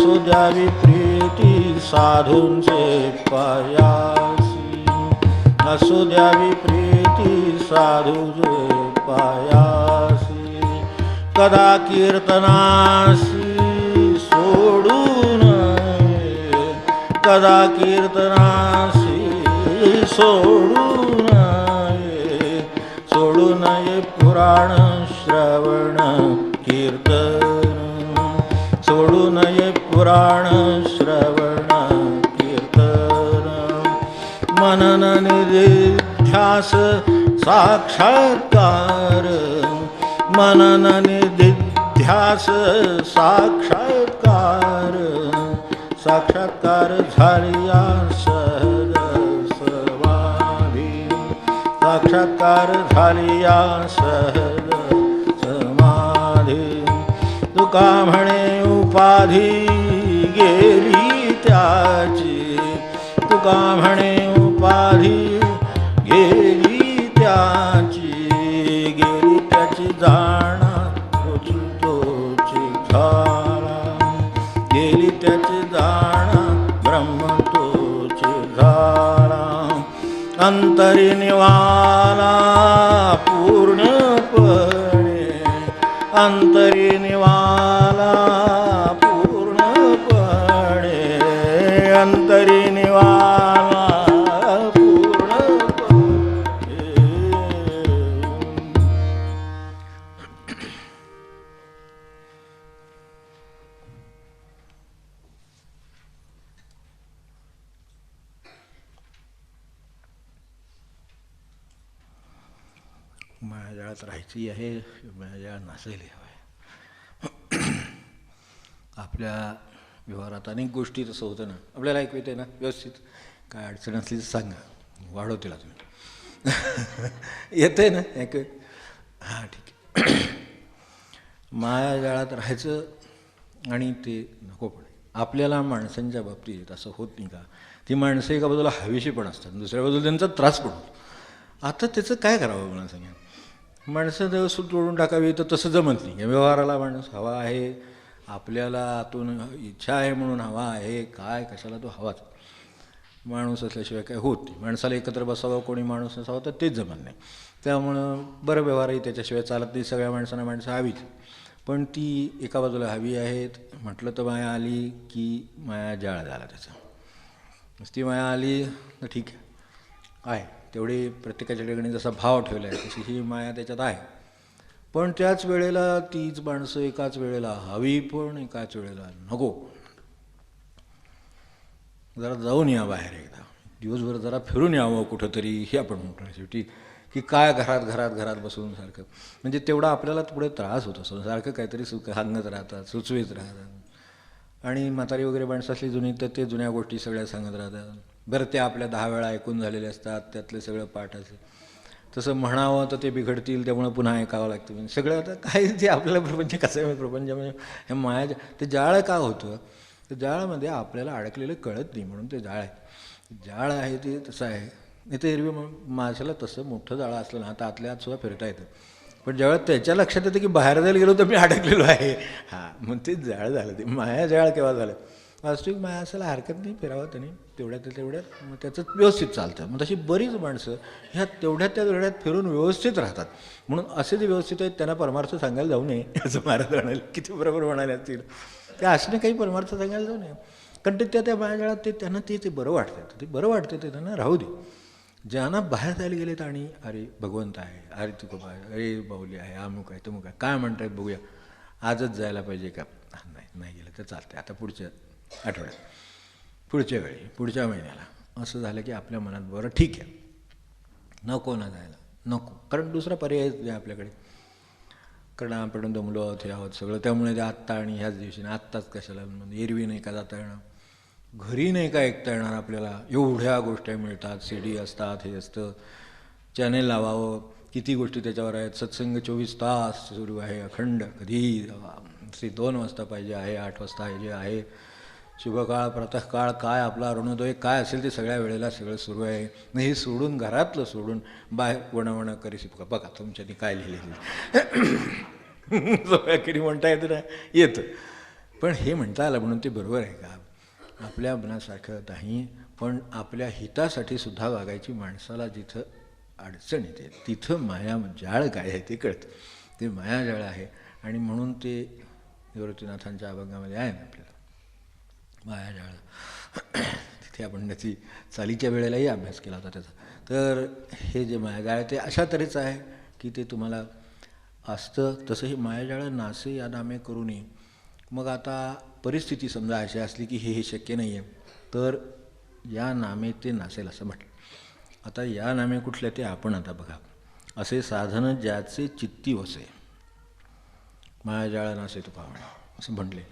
असो द्यावी प्रीती साधूंचे पायासी, असो द्यावी प्रीती साधूंचे पायासी. कदा कीर्तनासी सोडू नये, कदा कीर्तनासी सोडू नये, सोडू नये पुराण श्रवण कीर्तन, सोडू नये पुराण श्रवण कीर्तन. मनन निधिध्यास साक्षात्कार, मनन निधिध्यास साक्षात्कार, साक्षात्कार झालिया सहज समाधी, साक्षात्कार झालिया सहज समाधी. तुका म्हणे उपाधी गेली त्याची, तुका म्हणे उपाधी गेली त्याची, गेली त्याची जाणा तोची तोची झाला, गेली त्याची जाणा ब्रह्म तोची झाला. अंतरी निवाला पूर्णपणे, अंतरी निवाला पूर्णपणे, अंतरी निवाला पूर्णपणे. मायाजाळात राहायची आहे, मायाजाळ नसायला हवं. आपल्या व्यवहारात अनेक गोष्टी तसं होतं ना, आपल्याला ऐकू येते ना व्यवस्थित, काय अडचण असली तर सांगा, वाढवतील तुम्ही. येतं आहे ना ऐकू? हां ठीक आहे. मायाजाळात राहायचं आणि ते नको पण आपल्याला माणसांच्या बाबतीत असं होत नाही का, ती माणसं एका बाजूला हवेशी पण असतात, दुसऱ्या बाजूला त्यांचा त्रास पण होतो. आता त्याचं काय करावं मला सांगा. माणसं जर सूट तोडून टाकावी तर तसं जमत नाही. व्यवहाराला माणूस हवा आहे, आपल्याला आतून इच्छा आहे म्हणून हवा आहे, काय कशाला तो हवाच. माणूस असल्याशिवाय काय होत नाही. माणसाला एकत्र बसावं, कोणी माणूस नसावं तर तेच जमत नाही. त्यामुळं बरं व्यवहारही त्याच्याशिवाय चालत नाही. सगळ्या माणसांना माणसं हवीच, पण ती एका बाजूला हवी आहेत. म्हटलं तर माया आली की माया जाळ झाला त्याचा. नुसती माया आली तर ठीक आहे, तेवढी प्रत्येकाच्या ठिकाणी जसा भाव ठेवला आहे तशी ही माया त्याच्यात आहे. पण त्याच वेळेला तीच माणसं एकाच वेळेला हवी पण एकाच वेळेला नको. जरा जाऊन या बाहेर, एकदा दिवसभर जरा फिरून यावं कुठंतरी, हे आपण म्हणतो शेवटी. की काय घरात घरात घरात बसून सारखं, म्हणजे तेवढा आपल्याला पुढे त्रास होत असतो. सारखं काहीतरी सांगत राहतात, सुचवीत राहतात. आणि म्हातारी वगैरे माणसं असली जुनी तर ते जुन्या गोष्टी सगळ्या सांगत राहतात. बरं त्या आपल्या 10 वेळा ऐकून झालेले असतात, त्यातले सगळं पाठ असेल. तसं म्हणावं तर ते बिघडतील, त्यामुळे पुन्हा ऐकावं लागतं. म्हणजे सगळं आता काय ते आपल्याला प्रपंच कसं आहे, प्रपंच म्हणजे हे माया ते जाळ का होतं, तर जाळामध्ये आपल्याला अडकलेलं कळत नाही म्हणून ते जाळ आहे. जाळ आहे ते तसं आहे. नाही तर एरवी माशाला तसं मोठं जाळं असलं ना, आता आतल्या आत सुद्धा फिरता येतं. पण ज्यावेळेस त्याच्या लक्षात येतं की बाहेर जायला गेलो तर मी अडकलेलो आहे, हां मग ते जाळ झालं. ते माया जाळ केव्हा झालं. वास्तविक माया असायला हरकत नाही, फिरावं त्यांनी तेवढ्यात मग त्याचं व्यवस्थित चालतं. मग तशी बरीच माणसं ह्या त्या वेळात फिरून व्यवस्थित राहतात. म्हणून असे जे व्यवस्थित आहेत त्यांना परमार्थ सांगायला जाऊ नये असं महाराज म्हणाले. किती बरोबर म्हणाले असतील त्या असणे काही परमार्थ सांगायला जाऊ नये. कारण ते त्या मायाजाळात ते त्यांना ते बरं वाटतं, ते बरं वाटतं, ते त्यांना राहू दे. ज्यांना बाहेर जायला गेलेत आणि अरे भगवंत आहे, अरे तुकोबा आहे, अरे बाहुली आहे, अमुक आहे तमुक आहे, काय म्हणतायत बघूया, आजच जायला पाहिजे का, नाही गेलं तर चालतं, आता पुढच्या आठवड्यात, पुढच्या वेळी, पुढच्या महिन्याला, असं झालं की आपल्या मनात बरं ठीक आहे, नको ना जायला, नको. कारण दुसरा पर्यायच नाही आपल्याकडे. कारण आपण दमलो आहोत, हे आहोत सगळं. त्यामुळे ते आत्ता आणि ह्याच दिवशी आत्ताच कशाला, म्हणजे एरवी नाही का जाता येणार, घरी नाही का ऐकता येणार आपल्याला. एवढ्या गोष्टी मिळतात, CD असतात, हे असतं, चॅनेल लावावं, किती गोष्टी त्याच्यावर आहेत. सत्संग 24 तास सुरू आहे, अखंड, कधी 2 वाजता पाहिजे आहे, 8 वाजता जे आहे, शुभकाळ, प्रातःकाळ, काय आपला अरुणोदय काय असेल ते सगळ्या वेळेला सगळं सुरू आहे. हे सोडून, घरातलं सोडून बाहेर वणवणं करीशी बघा तुमच्यानी काय लिहिलेलं सगळ्याकरी म्हणता येतं ना, येतं. पण हे म्हणता आलं म्हणून ते बरोबर आहे का? आपल्या मनासारखं नाही, पण आपल्या हितासाठी सुद्धा वागायची माणसाला जिथं अडचण येते तिथं मायाजाळ काय आहे ते कळतं. ते मायाजाळ आहे आणि म्हणून ते निवृत्तीनाथांच्या अभंगामध्ये आहे ना आपल्याला मायाजाळ. तिथे आपण त्याची चालीच्या वेळेलाही अभ्यास केला होता त्याचा. तर हे जे मायाजाळ ते अशा तऱ्हेचं आहे की ते तुम्हाला असतं. तसं हे मायाजाळ नासे या नामे करू नये. मग आता परिस्थिती समजा अशी असली की हे शक्य नाही आहे, तर या नामे ते नासेल असं म्हटलं. आता या नामे कुठल्या ते आपण आता बघा. असे साधन ज्याचे चित्ती वसे मायाजाळ नासे तो पावणे असं म्हटले.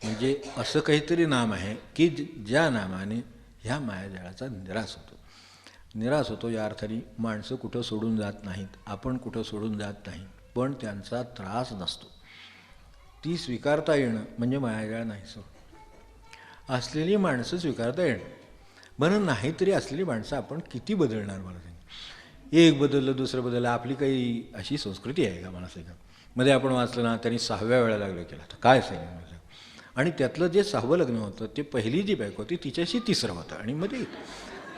म्हणजे असं काहीतरी नाम आहे की ज्या नामाने ह्या मायाजाळाचा निराश होतो. निराश होतो या अर्थाने माणसं कुठं सोडून जात नाहीत, आपण कुठं सोडून जात नाही, पण त्यांचा त्रास नसतो. ती स्वीकारता येणं म्हणजे मायाजाळ नाहीसं. असलेली माणसं स्वीकारता येणं म्हणून नाही तरी असलेली माणसं आपण किती बदलणार मला सांगा. एक बदललं दुसरं बदललं. आपली काही अशी संस्कृती आहे का मला सांगा. मध्ये आपण वाचलं ना त्यांनी 6व्या वेळा लग्न केलं. तर काय सांगेल माझं. आणि त्यातलं जे 6वं लग्न होतं ते पहिली जी बायको होती तिच्याशी 3रं होतं. आणि मध्ये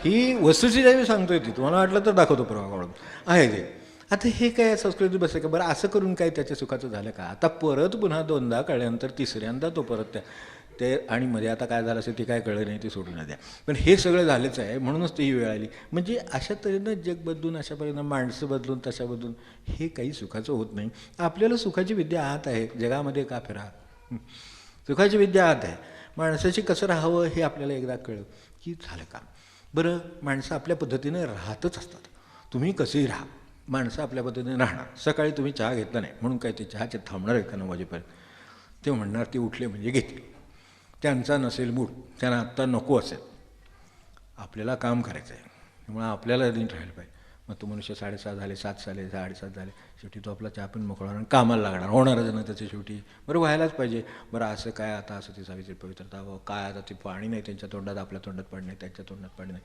ही वस्तुस्थिती मी सांगतोय ती तुम्हाला वाटलं तर दाखवतो परवा काढून आहे ते. आता हे काय संस्कृती बसते का बरं. असं करून काय त्याच्या सुखाचं झालं का. आता परत पुन्हा 2दा कळल्यानंतर 3ऱ्यांदा तो परत ते आणि मध्ये आता काय झालं असेल ते काय कळलं नाही ते सोडून द्या. पण हे सगळं झालंच आहे म्हणूनच ती वेळ आली. म्हणजे अशा तऱ्हेनं जग बदलून अशा तऱ्हेनं माणसं बदलून तशा बदलून हे काही सुखाचं होत नाही. आपल्याला सुखाची विद्या आत आहे. जगामध्ये का फिरा. सुखाची विद्या आत आहे. माणसाची कसं राहावं हे आपल्याला एकदा कळलं की झालं काम. बरं माणसं आपल्या पद्धतीने राहतच असतात. तुम्ही कसेही राहा माणसं आपल्या पद्धतीने राहणार. सकाळी तुम्ही चहा घेतला नाही म्हणून काय ते चहाचे थांबणार आहे का 9 वाजेपर्यंत. ते म्हणणार ते उठले म्हणजे घेतले. त्यांचा नसेल मूड, त्यांना आत्ता नको असेल. आपल्याला काम करायचं आहे त्यामुळे आपल्याला नीट राहायला पाहिजे. मग तो मनुष्य 6:30 झाले 7 झाले 7:30 झाले शेवटी तो आपला चहा पण मोकळा आणि कामाला लागणार होणारच ना त्याच्या शेवटी. बरं व्हायलाच पाहिजे. बरं असं काय आता असं ती सावित्री पवित्रता काय आता ते पाणी नाही त्यांच्या तोंडात आपल्या तोंडात पाणी नाही त्यांच्या तोंडात पाणी नाही.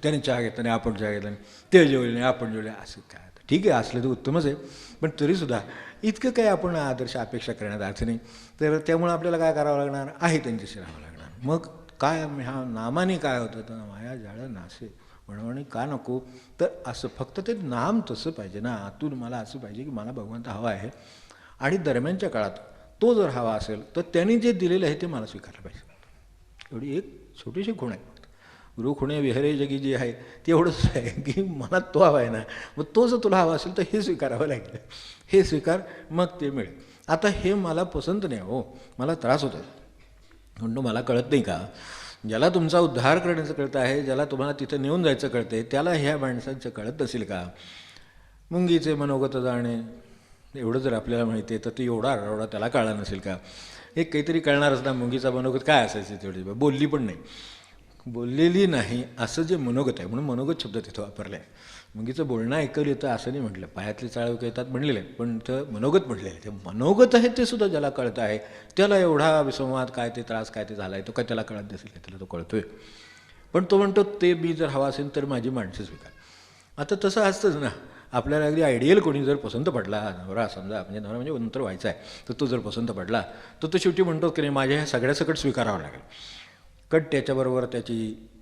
त्याने चहा घेतला नाही आपण चहा घेतला नाही. ते जेवले नाही आपण जेवले असं काय. ठीक आहे असलं तर उत्तमच आहे. पण तरीसुद्धा इतकं काही आपण आदर्श अपेक्षा करण्यात अर्थ नाही. तर त्यामुळे आपल्याला काय करावं लागणार आहे त्यांच्याशी राहावं लागणार. मग काय ह्या नामाने काय होतं तर मायाजाळ नासे म्हणून का नको. तर असं फक्त ते नाम तसं पाहिजे ना. आतून मला असं पाहिजे की मला भगवंत हवा आहे आणि दरम्यानच्या काळात तो जर हवा असेल तर त्यांनी जे दिलेलं आहे ते मला स्वीकारलं पाहिजे. एवढी एक छोटीशी खूण आहे. गुरुखुणे विहरे जगी जी आहे ते एवढंच आहे की मला तो हवा आहे ना. मग तो जर तुला हवा असेल तर हे स्वीकारावं लागेल. हे स्वीकार मग ते मिळेल. आता हे मला पसंत नाही हो मला त्रास होतो म्हणतो मला कळत नाही का. ज्याला तुमचा उद्धार करण्याचं कळतं आहे ज्याला तुम्हाला तिथं नेऊन जायचं कळतं आहे त्याला ह्या माणसांचं कळत नसेल का. मुंगीचे मनोगत जाणे एवढं जर आपल्याला माहिती आहे तर ते एवढा त्याला कळला नसेल का. एक काहीतरी कळणारच ना. मुंगीचा मनोगत काय असायचं तेवढी बोलली पण नाही बोललेली नाही असं जे मनोगत आहे म्हणून मनोगत शब्द तिथं वापरला आहे. मुंगीचं बोलणं ऐकलं येतं असं नाही म्हटलं. पायातले चाळव येतात म्हणलेलं आहे पण तर मनोगत म्हटलेलं आहे. ते मनोगत आहे ते सुद्धा ज्याला कळतं आहे त्याला एवढा विसंवाद काय ते त्रास काय ते झाला आहे तो काय त्याला कळत नसेल त्याला तो कळतोय. पण तो म्हणतो ते मी जर हवा असेल तर माझी माणसं स्वीकार. आता तसं असतंच ना. आपल्याला अगदी आयडियल कोणी जर पसंत पडला नवरा समजा म्हणजे नवरा म्हणजे नंतर व्हायचा आहे तर तो जर पसंत पडला तर तो शेवटी म्हणतो की नाही माझ्या ह्या सगळ्या सकट स्वीकारावं लागेल. कट त्याच्याबरोबर त्याची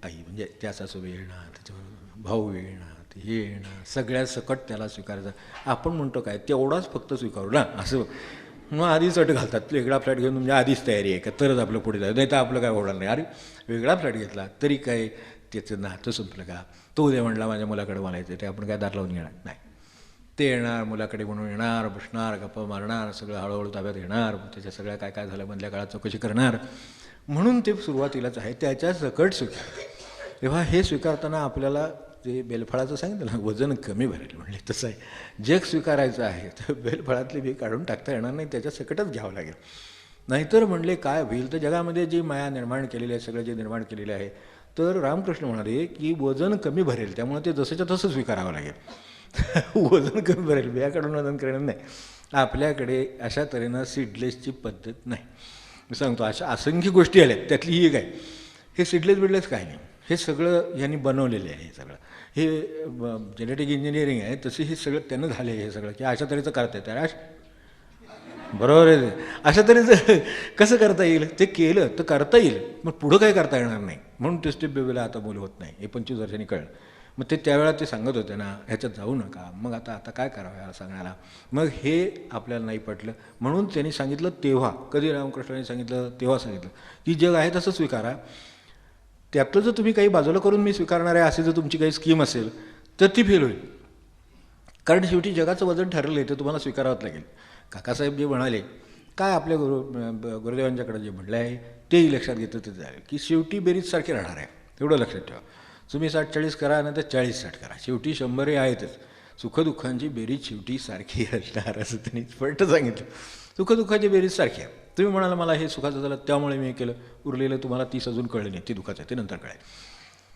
आई म्हणजे त्या सासू येणार त्याच्याबरोबर भाऊ येणार हे येणार सगळ्या सकट त्याला स्वीकारायचं. आपण म्हणतो काय तेवढाच फक्त स्वीकारू ना असं. मग आधीच अट घालतात वेगळा फ्लॅट घेऊन म्हणजे आधीच तयारी आहे का तरच आपलं पुढे जायचं नाही तर आपलं काय होणार नाही. अरे वेगळा फ्लॅट घेतला तरी काय त्याचं नातं संपलं का. तो उद्या म्हणला माझ्या मुलाकडे म्हणायचं ते आपण काय दार लावून येणार नाही. ते येणार मुलाकडे म्हणून येणार बसणार गप्पा मारणार सगळं हळूहळू ताब्यात घेणार त्याच्या सगळ्या काय काय झालं मधल्या काळात चौकशी करणार. म्हणून ते सुरुवातीलाच आहे त्याच्या सकट स्वीकार. तेव्हा हे स्वीकारताना आपल्याला ते बेलफळाचं सांगितलं ना वजन कमी भरेल म्हणले तसं आहे. जग स्वीकारायचं आहे तर बेलफळातली बी काढून टाकता येणार नाही त्याच्या सकटच घ्यावं लागेल. नाहीतर म्हणले काय होईल तर जगामध्ये जी माया निर्माण केलेली आहे सगळं जे निर्माण केलेलं आहे तर रामकृष्ण म्हणाले की वजन कमी भरेल त्यामुळे ते जसंच्या तसं स्वीकारावं लागेल. वजन कमी भरेल बिया काढून वजन करणं नाही. आपल्याकडे अशा तऱ्हेनं सीडलेसची पद्धत नाही. मी सांगतो अशा असंख्य गोष्टी आल्यात त्यातली ही एक आहे. हे सीडलेस बिडलेस काय नाही हे सगळं यांनी बनवलेले आहे. हे सगळं हे जेनेटिक इंजिनिअरिंग आहे तसे हे सगळं त्यानं झाले हे सगळं की अशा तऱ्हेचं करता येतं. बरोबर आहे ते. अशा तऱ्हेचं कसं करता येईल? ते केलं तर करता येईल, मग पुढं काय करता येणार नाही. म्हणून ते स्टेप बेबीला आता मूल होत नाही, हे 25 वर्षांनी कळलं. मग ते त्यावेळा ते सांगत होते ना, ह्याच्यात जाऊ नका. मग आता आता काय करावं याला सांगण्याला. मग हे आपल्याला नाही पटलं, म्हणून त्यांनी सांगितलं तेव्हा, कधी रामकृष्णांनी सांगितलं तेव्हा सांगितलं की जग आहे तसं स्वीकारा. त्यातलं जर तुम्ही काही बाजूला करून मी स्वीकारणार आहे अशी जर तुमची काही स्कीम असेल तर ती फेल होईल. कारण शेवटी जगाचं वजन ठरलं आहे, ते तुम्हाला स्वीकारावंच लागेल. काकासाहेब जे म्हणाले, काय आपल्या गुरुदेवांच्याकडे जे म्हटलं आहे तेही लक्षात घेतं ते झालं की शेवटी बेरीजसारखी राहणार आहे. एवढं लक्षात ठेवा. तुम्ही 60-40 करा नाही तर 40-60 करा, शेवटी 100 आहेतच. सुखदुःखांची बेरीज शेवटी सारखी असणार असं त्यांनी स्पष्ट सांगितलं. सुखदुःखाची बेरीज सारखी आहे. तुम्ही म्हणाला मला हे सुखाचं झालं त्यामुळे मी हे केलं, उरलेलं तुम्हाला 30 अजून कळलं नाही, ती दुःखाचं आहे, ते नंतर कळेल.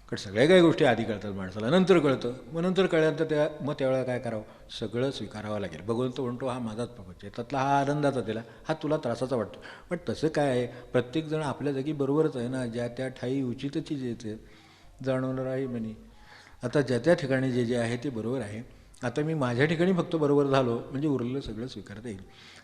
कारण सगळ्या काही गोष्टी आधी कळतात माणसाला, नंतर कळतं. मग नंतर कळल्यानंतर मग त्यावेळेला काय करावं, सगळं स्वीकारावं लागेल. भगवंत म्हणतो हा माझाच प्रपंच आहे, त्यातला हा आनंदाचा दिला, हा तुला त्रासाचा वाटतो. पण तसं काय आहे, प्रत्येकजण आपल्या जागी बरोबरच आहे ना, ज्या त्या ठाई उचितची जेथे जाणवणार आहे म्हणे. आता ज्या त्या ठिकाणी जे जे आहे ते बरोबर आहे. आता मी माझ्या ठिकाणी फक्त बरोबर झालो म्हणजे उरलेलं सगळं स्वीकारता येईल.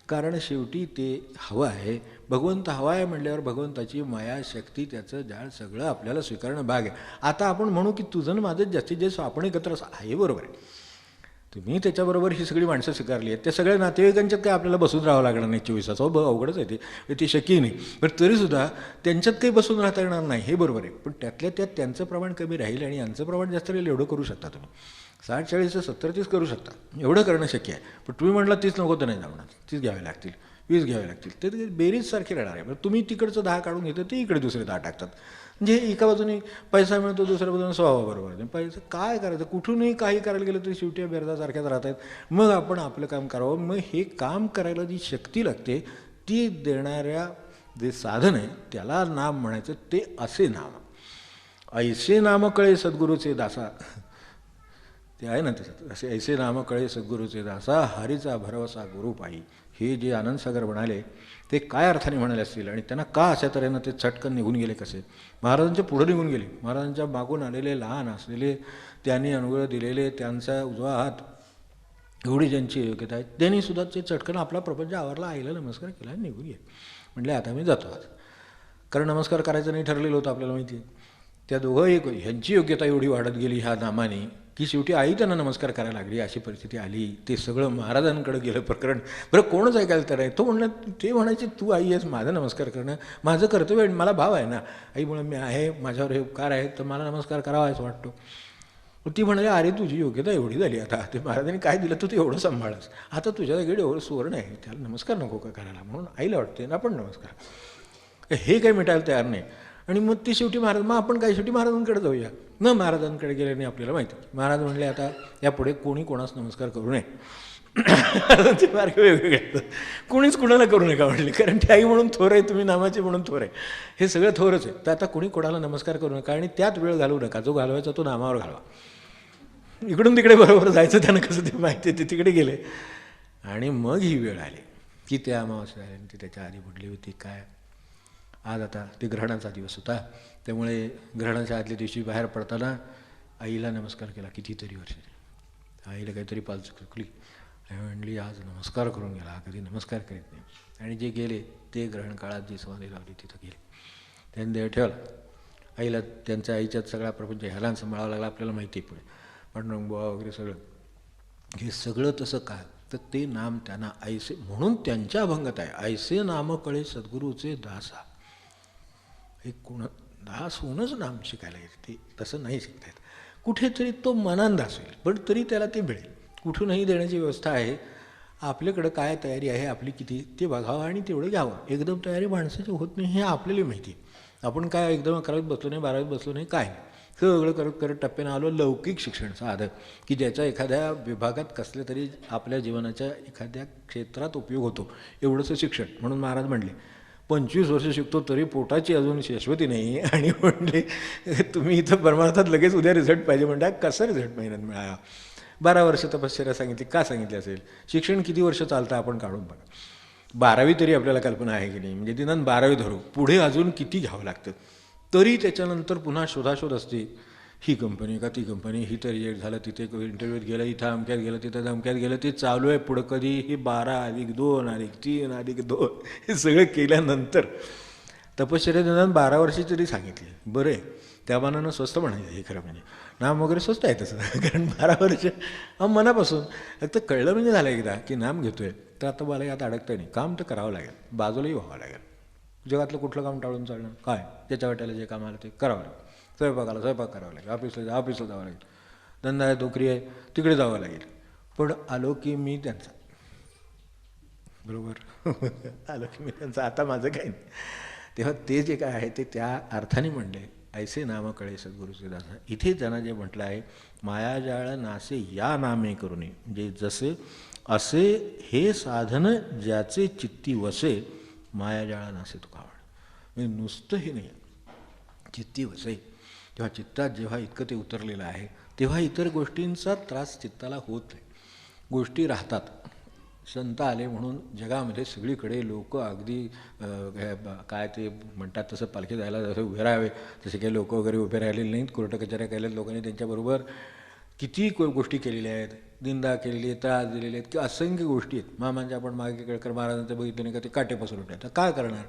कारण शेवटी ते हवं आहे, भगवंत हवा आहे म्हटल्यावर भगवंताची माया शक्ती त्याचं जाळ सगळं आपल्याला स्वीकारणं भाग आहे. आता आपण म्हणू की तुझं आणि माझं जास्तीत जास्त आपण एकत्र आहे, बरोबर आहे. तुम्ही त्याच्याबरोबर ही सगळी माणसं स्वीकारली आहेत, त्या सगळ्या नातेवाईकांच्यात काय आपल्याला बसून राहावं लागणार नाही 24 तास. अवघडच आहे ते शक्यही नाही. पण तरीसुद्धा त्यांच्यात काही बसून राहता येणार नाही, हे बरोबर आहे. पण त्यातल्या त्यात त्यांचं प्रमाण कमी राहील आणि यांचं प्रमाण जास्त राहील. एवढं करू शकता तुम्ही. 60-40 70-30 करू शकता, एवढं करणं शक्य आहे. पण तुम्ही म्हटलं 30 नको तर नाही जमणार, 30 घ्यावे लागतील, 20 घ्यावे लागतील. ते बेरीजसारखी राहणार आहे. तुम्ही तिकडचं 10 काढून घेतं, ते इकडे दुसरे 10 टाकतात. म्हणजे एका बाजूने पैसा मिळतो, दुसऱ्या बाजूने स्वभाव बरोबर आहे. पैसा काय करायचं, कुठूनही काही करायला गेलं तरी शेवटी बेरदासारख्याच राहत आहेत. मग आपण आपलं काम करावं. मग हे काम करायला जी शक्ती लागते ती देणाऱ्या जे साधन आहे त्याला नाम म्हणायचं. ते असे नाम, ऐसे नाम कळे सद्गुरूचे दासा, ते आहे ना त्याच्यात. असे ऐसे नाम कळे सद्गुरूचे दासा, हरीचा भरवसा गुरु पायी. हे जे आनंदसागर म्हणाले ते काय अर्थाने म्हणाले असतील आणि त्यांना का अशा तऱ्हेनं ते चटकन निघून गेले कसे. महाराजांच्या पुढं निघून गेले. महाराजांच्या मागून आलेले लहान असलेले, त्यांनी अनुग्रह दिलेले, त्यांचा उजवा हात, एवढी ज्यांची योग्यता आहे त्यांनी सुद्धा ते चटकन आपला प्रपंच आवरला, आईला नमस्कार केला आणि निघून गेले. म्हटले आता मी जातो आज. कारण नमस्कार करायचं नाही ठरलेलं होतं आपल्याला माहिती आहे. त्या दोघंही ह्यांची योग्यता एवढी वाढत गेली ह्या नामाने की शेवटी आई त्यांना नमस्कार करायला लागली. अशी परिस्थिती आली. ते सगळं महाराजांकडे गेलं प्रकरण. बरं कोणच ऐकायला तर आहे. तो म्हणलं, ते म्हणायचे तू आई आहेस, माझा नमस्कार करणं माझं कर्तव्य आहे, मला भाव आहे ना आईमुळे मी आहे, माझ्यावर हे उपकार आहे तर मला नमस्कार करावा असं वाटतो. ती म्हणाली अरे तुझी योग्यता एवढी झाली, आता ते महाराजांनी काय दिलं तू ते एवढं सांभाळस, आता तुझ्या जागेकडे एवढं सुवर्ण आहे, त्याला नमस्कार नको का करायला. म्हणून आईला वाटते ना आपण नमस्कार, हे काही मिटायला तयार नाही. आणि मग ती शेवटी महाराज, मग आपण काय शेवटी महाराजांकडे जाऊया. न महाराजांकडे गेल्याने आपल्याला माहिती, महाराज म्हणले आता यापुढे कोणी कोणास नमस्कार करू नये. ते मार्ग वेगवेगळे आहेत, कोणीच कुणाला करू नका म्हणले. कारण ती आई म्हणून थोर आहे, तुम्ही नामाचे म्हणून थोर आहे, हे सगळं थोरच आहे. तर आता कोणी कोणाला नमस्कार करू नका आणि त्यात वेळ घालवू नका. जो घालवायचा तो नामावर घालवा. इकडून तिकडे बरोबर जायचं त्यांना कसं ते माहिती आहे. ते तिकडे गेले आणि मग ही वेळ आली की त्या अमावास्या आली. ती त्याच्या आधी म्हटली होती काय, आज आता ते ग्रहणाचा दिवस होता, त्यामुळे ग्रहणाच्या आदल्या दिवशी बाहेर पडताना आईला नमस्कार केला. कितीतरी वर्षाने आईला काहीतरी पालच चुकली. आई म्हणली आज नमस्कार करून गेला, हा कधी नमस्कार करीत नाही. आणि जे गेले ते ग्रहण काळात जी समाधी लावली तिथं गेले. त्यांनी देह ठेवला. आईला त्यांच्या आईच्यात सगळा प्रपंच ह्याला सांभाळावा लागला, आपल्याला माहिती आहे. पुढे पांडुरंगबुवा वगैरे सगळं, हे सगळं तसं काय, तर ते नाम त्यांना ऐसे, म्हणून त्यांच्या अभंगात आहे ऐसे नाम कळे सद्गुरूचे दासा. हे कोण दास होऊनच नाम शिकायला येते, ते तसं नाही शिकता येत. कुठेतरी तो मनान दास होईल, पण तरी त्याला ते मिळेल. कुठूनही देण्याची व्यवस्था आहे. आपल्याकडं काय तयारी आहे आपली किती, ते बघावं आणि तेवढं घ्यावं. एकदम तयारी माणसाची होत नाही हे आपल्याला माहिती आहे. आपण काय एकदम 11वीत बसलो नाही, 12वीत बसलो नाही, काय सगळं करत करत टप्प्यानं आलो. लौकिक शिक्षण साधं की ज्याच्या एखाद्या विभागात कसल्या तरी आपल्या जीवनाच्या एखाद्या क्षेत्रात उपयोग होतो, एवढंसं शिक्षण. म्हणून महाराज म्हणले 25 वर्ष शिकतो तरी पोटाची अजून शाश्वती नाही. आणि म्हणले तुम्ही इथं परमार्थात लगेच उद्या रिझल्ट पाहिजे म्हणता, कसा रिझल्ट महिन्यात मिळाला. 12 वर्ष तपश्चर्या सांगितली. का सांगितली असेल? शिक्षण किती वर्ष चालतं आपण काढून बघा. 12वी तरी आपल्याला कल्पना आहे की नाही, म्हणजे निदान 12वी धरू, पुढे अजून किती घ्यावं लागतं. तरी त्याच्यानंतर पुन्हा शोधाशोध असते ही कंपनी का ती कंपनी, ही तर रिजेक्ट झालं, तिथे इंटरव्ह्यूत गेलं, इथं अमक्यात गेलं, तिथं धमक्यात गेलं, ते चालू आहे पुढं. कधी ही 12+2+3+2 हे सगळं केल्यानंतर तपश्चर्या निदान 12 वर्षी तरी सांगितली. बरं आहे, त्या मानानं स्वस्त म्हणायचं हे खरं म्हणजे. नाम वगैरे स्वस्त आहे तसं, कारण 12 वर्ष मनापासून फक्त कळलं म्हणजे झालं एकदा की नाम घेतो आहे, तर आता मला यात अडकतं नाही, काम तर करावं लागेल, बाजूलाही व्हावं लागेल. जगातलं कुठलं काम टाळून चालणं काय, त्याच्या वाट्याला जे काम आलं ते करावं लागेल. स्वयंपाकाला स्वयंपाक करावा लागेल, ऑफिसला जावं लागेल, धंदा आहे नोकरी आहे तिकडे जावं लागेल. पण आलो की मी त्यांचा, बरोबर आलो की मी त्यांचा, आता माझं काही नाही. तेव्हा ते जे काय आहे ते त्या अर्थाने म्हणले, ऐसे नाम कळे सद्गुरूचे दासा. इथे त्यांना जे म्हटलं आहे, मायाजाळ नासे या नामे करूने, म्हणजे जसे असे हे साधन ज्याचे चित्ती वसे, मायाजाळा नासे तुका म्हण. म्हणजे नुसतं हे नाही, चित्ती वसे. तेव्हा चित्तात जेव्हा इतकं ते उतरलेलं आहे तेव्हा इतर गोष्टींचा त्रास चित्ताला होत नाही, गोष्टी राहतात. संत आले म्हणून जगामध्ये सगळीकडे लोक अगदी काय ते म्हणतात तसं पालखी जायला जसं उभे राहावे तसे काही लोक वगैरे उभे राहिलेले नाहीत. कोर्ट कचऱ्या केल्यात लोकांनी, त्यांच्याबरोबर किती गोष्टी केलेल्या आहेत, निंदा केलेली आहे, त्रास दिलेले आहेत, की असंख्य गोष्टी आहेत. मामांच्या आपण मागे केळकर महाराजांचं बघितलं नाही का, ते काटे पसरून उठले, तर काय करणार,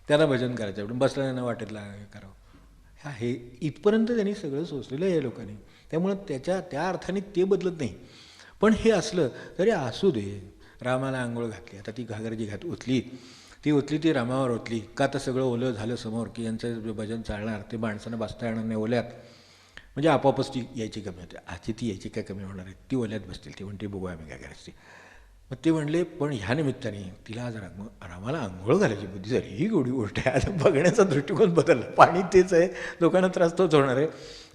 त्याला भजन करायचं आपण बसल्यानं वाटेतला करावं. हे इथपर्यंत त्यांनी सगळं सोचलेलं आहे लोकांनी. त्यामुळं त्या अर्थाने ते बदलत नाही. पण हे असलं तरी असू दे. रामाला आंघोळ घातली, आता ती घागरजी ओतली ती रामावर ओतली का, तर सगळं ओलं झालं समोर की यांचं भजन चालणार, ते माणसानं बसता येणार नाही ओल्यात, म्हणजे आपोआपच ती यायची कमी होते. आजची ती यायची काय कमी होणार आहे, ती ओल्यात बसतील, ती म्हणते बघू आम्ही काय करायची. मग ते म्हणले पण ह्या निमित्ताने तिला आज रामाला आंघोळ घालायची बुद्धी झाली, ही गोडी गोष्ट आहे. आता बघण्याचा दृष्टिकोन बदलला, पाणी तेच आहे, लोकांना त्रास तोच होणार आहे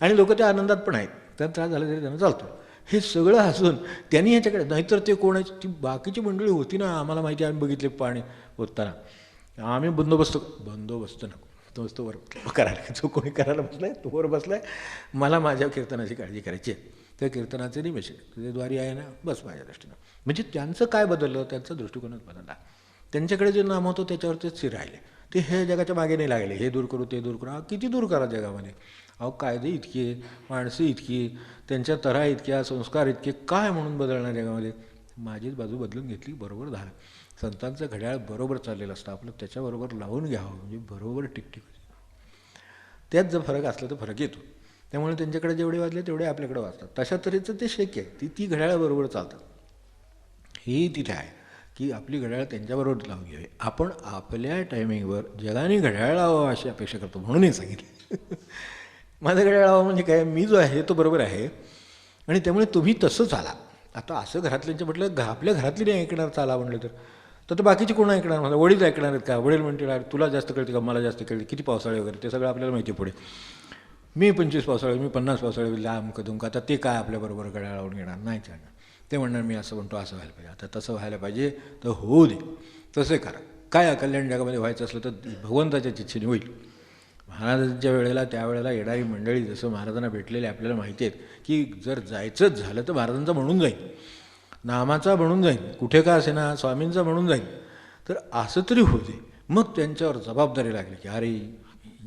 आणि लोक त्या आनंदात पण आहेत, त्यांना त्रास झाला तरी त्यांना चालतो. हे सगळं हसून त्यांनी ह्याच्याकडे, नाहीतर ते कोणाची ती बाकीची मंडळी होती ना, आम्हाला माहिती आहे, आम्ही बघितले पाणी ओतताना, आम्ही बंदोबस्त नको, तोच तो वर करायला, जो कोणी करायला बसलाय तो वर बसलाय, मला माझ्या कीर्तनाची काळजी करायची आहे, त्या कीर्तनाचे निमिष तुझेद्वारी आहे ना, बस माझ्या दृष्टीनं. म्हणजे त्यांचं काय बदललं, त्यांचा दृष्टिकोनच बदलला. त्यांच्याकडे जे नाम होतं त्याच्यावर ते स्थिर राहिले, ते हे जगाच्या मागे नाही लागले, हे दूर करू ते दूर करू. किती दूर करा जगामध्ये, अहो कायदे इतके, माणसं इतकी, त्यांच्या तऱ्हा इतक्या, संस्कार इतके, काय म्हणून बदलणार जगामध्ये. माझीच बाजू बदलून घेतली, बरोबर झालं. संतांचं घड्याळ बरोबर चाललेलं असतं, आपलं त्याच्याबरोबर लावून घ्यावं, म्हणजे बरोबर टिकटिक. त्यात जर फरक असला तर फरक येतो. त्यामुळे त्यांच्याकडे जेवढे वाजले तेवढे आपल्याकडे वाजतात. तशा तऱ्हेचं ते शक्य आहे, ती घड्याळाबरोबर चालतात. ही तिथे आहे की आपली घड्याळ त्यांच्याबरोबर लावून घ्यावी. आपण आपल्या टायमिंगवर जगाने घड्याळ लावावं अशी अपेक्षा करतो, म्हणूनही सांगितलं माझं घड्याळ लावावं म्हणजे काय, मी जो आहे तो बरोबर आहे आणि त्यामुळे तुम्ही तसं चाला. आता असं घरातल्यांचं म्हटलं, आपल्या घरातली नाही ऐकणार चाला म्हटलं तर बाकीचे कोण ऐकणार, मला वडील ऐकणार आहेत का, वडील म्हणतील तुला जास्त कळते का, मला जास्त कळते, किती पावसाळे वगैरे ते सगळं आपल्याला माहिती पुढे. मी 25 पावसाळे, मी 50 पावसाळे, लांब कदून का, आता ते काय आपल्याबरोबर घड्याळ लावून घेणार नाही. चालणार, ते म्हणणार मी असं म्हणतो असं व्हायला पाहिजे, आता तसं व्हायला पाहिजे तर होऊ दे, तसं करा. काय कल्याण जगामध्ये व्हायचं असलं तर भगवंताच्या इच्छेने होईल. महाराजांच्या वेळेला त्यावेळेला येणारी मंडळी जसं महाराजांना भेटलेले आपल्याला माहिती आहेत की जर जायचंच झालं तर महाराजांचं म्हणून जाईल, नामाचा म्हणून जाईल, कुठे का असे ना स्वामींचा म्हणून जाईल, तर असं तरी होते. मग त्यांच्यावर जबाबदारी लागली की अरे